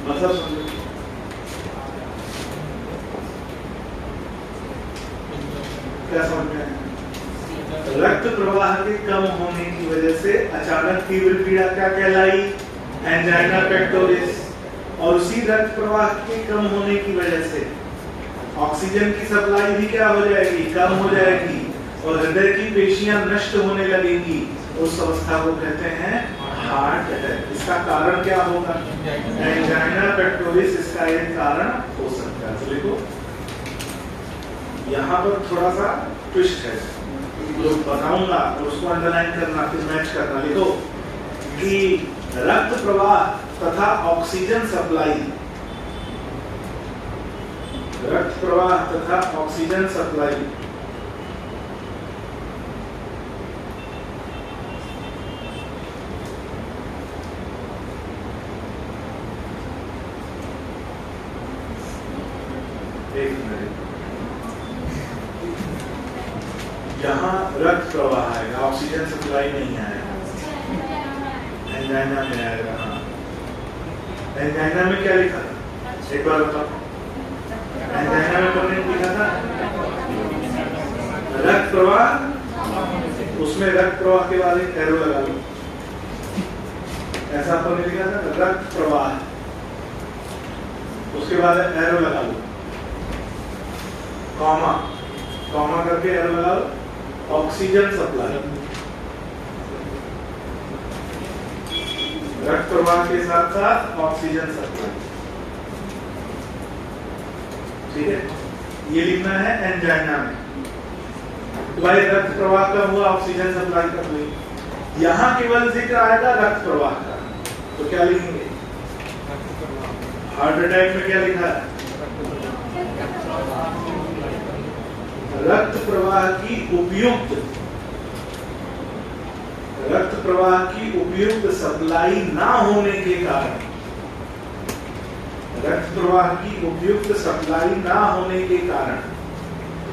मतलब समझो, क्या समझ में आया? रक्त प्रवाह के कम होने की वजह से अचानक तीव्र पीड़ा क्या कहलाई? Angina pectoris. और उसी रक्त प्रवाह के कम होने की वजह से ऑक्सीजन की सप्लाई भी क्या हो जाएगी? कम हो जाएगी, और हृदय की पेशियां नष्ट होने लगेंगी। उस अवस्था को कहते हैं हार्ट है। इसका कारण क्या होगा? एंजाइना पेक्टोरिस इसका एक कारण हो सकता है। तो देखो यहाँ पर थोड़ा सा ट्विस्ट है, जो बताऊंगा और उसको अंडरलाइन करना, फिर मैच करना। लिखो कि रक्त प्रवाह तथा ऑक्सीजन सप्लाई, रक्त प्रवाह तथा ऑक्सीजन सप्लाई यहाँ रक्त प्रवाह आएगा, ऑक्सीजन सप्लाई नहीं आएगा, एंजाइना में आएगा। हाँ, एंजाइना में क्या लिखा था एक बार बताओ? एंजाइना में पढ़ने लिखा था रक्त प्रवाह, उसमें रक्त प्रवाह के बाद एक एरो लगा लो, ऐसा आपने लिखा था रक्त प्रवाह, उसके बाद एरो लगा लो, कॉमा कॉमा करके एरो लगा लो, ऑक्सीजन सप्लाई, रक्त प्रवाह के साथ साथ ऑक्सीजन सप्लाई। ठीक है, ये लिखना है एंजाइना में। तो भाई रक्त प्रवाह कब हुआ, ऑक्सीजन सप्लाई कब हुई? यहाँ केवल जिक्र आएगा रक्त प्रवाह का, तो क्या लिखेंगे? हार्ट अटैक में क्या लिखा है? रक्त प्रवाह की उपयुक्त, रक्त प्रवाह की उपयुक्त सप्लाई ना होने के कारण, रक्त प्रवाह की उपयुक्त सप्लाई ना होने के कारण,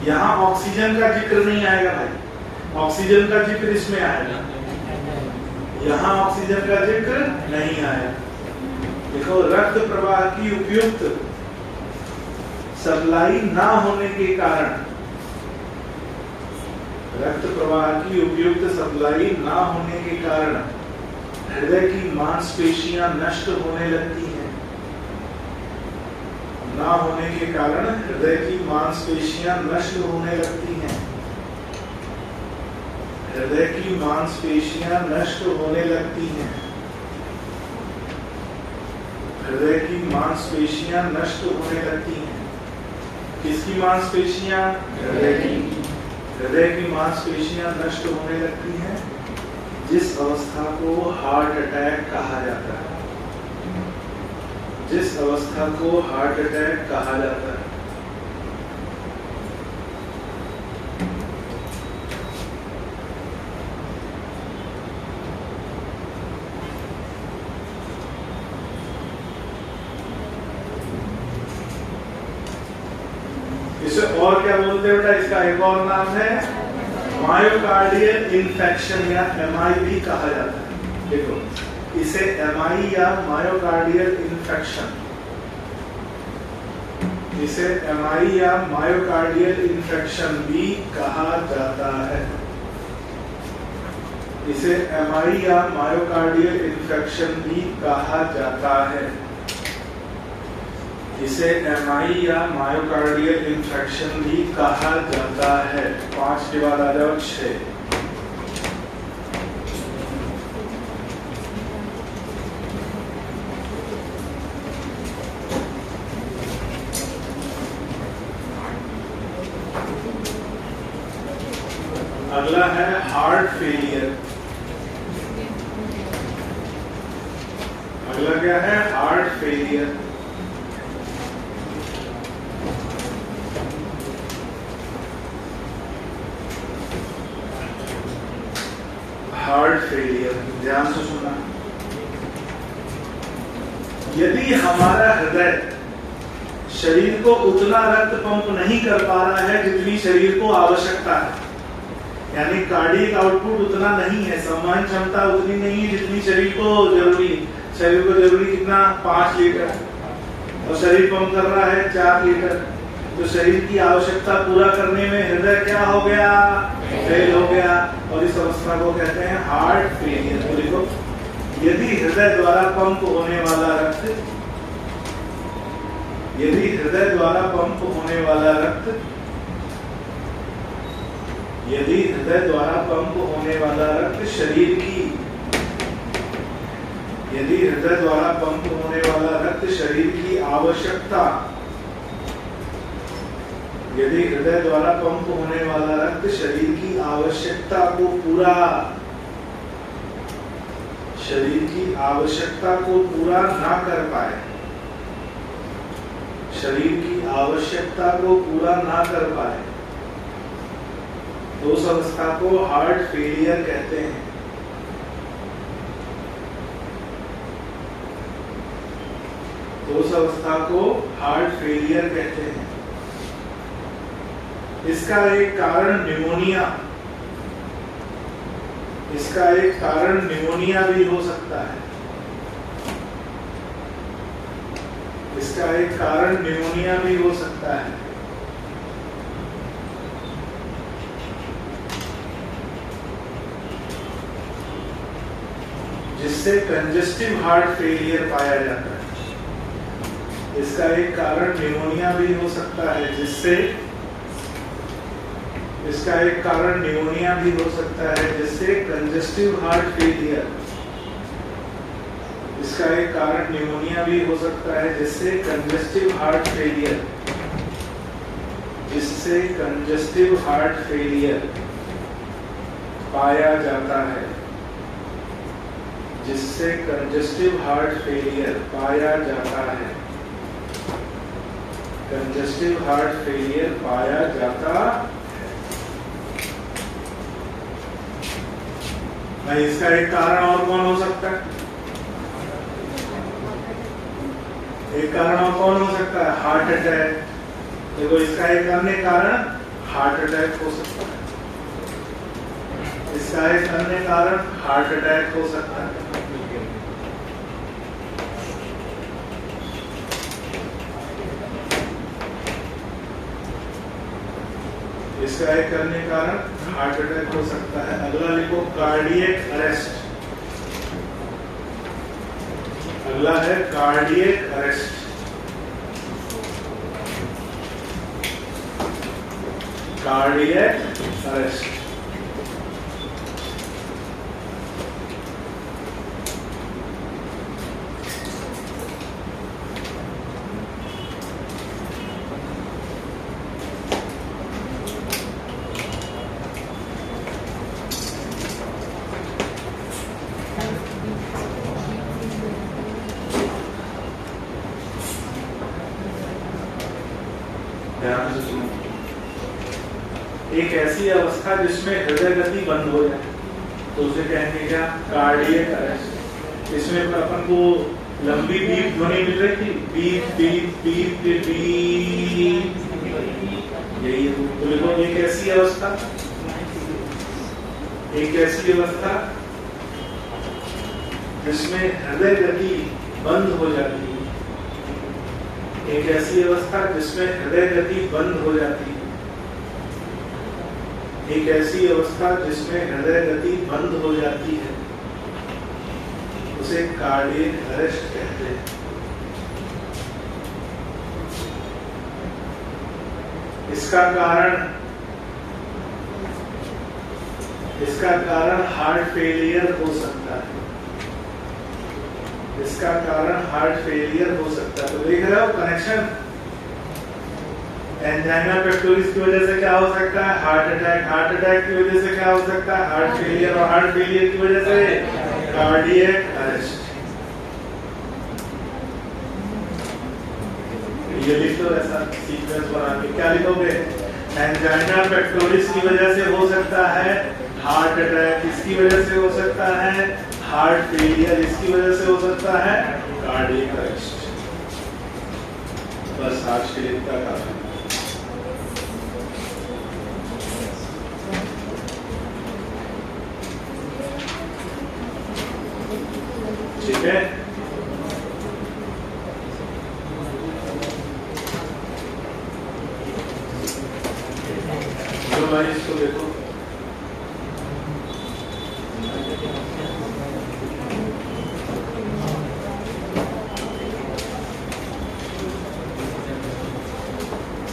यहाँ ऑक्सीजन का जिक्र नहीं आएगा भाई, ऑक्सीजन का जिक्र इसमें आएगा, यहाँ ऑक्सीजन का जिक्र नहीं आएगा। देखो रक्त प्रवाह की उपयुक्त सप्लाई ना होने के कारण, रक्त प्रवाह की उपयुक्त सप्लाई ना होने के कारण हृदय की मांसपेशियां नष्ट होने लगती हैं, ना होने के कारण हृदय की मांसपेशियां नष्ट होने लगती हैं, हृदय की मांसपेशियां नष्ट होने लगती हैं, हृदय की मांसपेशियां नष्ट होने लगती हैं। किसकी मांसपेशियां? हृदय की। हृदय की मांसपेशियां नष्ट होने लगती हैं, जिस अवस्था को हार्ट अटैक कहा जाता है, जिस अवस्था को हार्ट अटैक कहा जाता है। इसे और क्या बोलते हैं बेटा? इसका एक और नाम है मायोकार्डियल इन्फेक्शन या एमआई भी कहा जाता है। देखो इसे एमआई या मायोकार्डियल इन्फेक्शन, इसे एमआई या मायोकार्डियल इन्फेक्शन भी कहा जाता है, इसे एमआई या मायोकार्डियल इन्फेक्शन भी कहा जाता है, इसे एमआई या मायोकार्डियल इन्फेक्शन भी कहा जाता है। 5 के बाद आ जाओ 6। अगला है हार्ट फेलियर। अगला क्या है? Heart failure. हार्ट फेलियर, ध्यान से सुनना। यदि हमारा हृदय शरीर को उतना रक्त पंप नहीं कर पा रहा है जितनी शरीर को आवश्यकता है, यानी कार्डियक आउटपुट उतना नहीं है, सम्मान क्षमता उतनी नहीं है जितनी शरीर को जरूरी है। शरीर को जरूरी कितना? 5 लीटर, और शरीर पंप कर रहा है 4 लीटर। तो शरीर की आवश्यकता पूरा करने में हृदय क्या हो गया? फेल हो गया, और इस अवस्था को कहते हैं हार्ट फेलियर। तो देखो, यदि हृदय द्वारा पंप होने वाला रक्त, यदि हृदय द्वारा पंप होने वाला रक्त, यदि हृदय द्वारा पंप होने वाला रक्त शरीर की यदि हृदय द्वारा पंप होने वाला रक्त शरीर की आवश्यकता यदि हृदय द्वारा पंप होने वाला रक्त शरीर की आवश्यकता को पूरा ना कर पाए शरीर की आवश्यकता को पूरा ना कर पाए तो उस अवस्था को हार्ट फेलियर कहते हैं। उस अवस्था को हार्ट फेलियर कहते हैं। इसका एक कारण निमोनिया भी हो सकता है। जिससे कंजेस्टिव हार्ट फेलियर पाया जाता है। इसका एक कारण निमोनिया भी हो सकता है जिससे कंजेस्टिव हार्ट फेलियर पाया जाता है। इसका एक कारण और कौन हो सकता है? Heart attack. देखो, इसका एक अन्य कारण हार्ट अटैक हो सकता है। अगला लिखो, कार्डियक अरेस्ट। अगला है कार्डियक अरेस्ट। एक ऐसी अवस्था जिसमें हृदय गति बंद हो जाए तो उसे कहेंगे क्या? Cardiac arrest. इसमें अपन को लंबी बीप ध्वनि मिल रही थी, बीप बीप बीप बीप, यही है। तो लिखो, एक ऐसी अवस्था जिसमें हृदय गति बंद हो जाती है। उसे कार्डियक अरेस्ट कहते हैं। इसका कारण हार्ट फेलियर हो सकता है। तो देख रहे हो कनेक्शन? एंजाइना पेक्टोरिस की वजह से क्या हो सकता है? हार्ट अटैक की वजह से क्या हो सकता है? हार्ट फेलियर, और हार्ट फेलियर की वजह से कार्डियक अरेस्ट। ये लिख लो ऐसा सीक्वेंस बना के। क्या लिखोगे? एंजाइना पेक्टोरिस की वजह से हो सकता है हार्ट अटैक, इसकी वजह से हो सकता है हार्ट फेलियर, इसकी वजह से हो सकता है कार्डियक अरेस्ट। बस आज के लिए इतना काफी। ठीक है, जो भाई इसको देखो।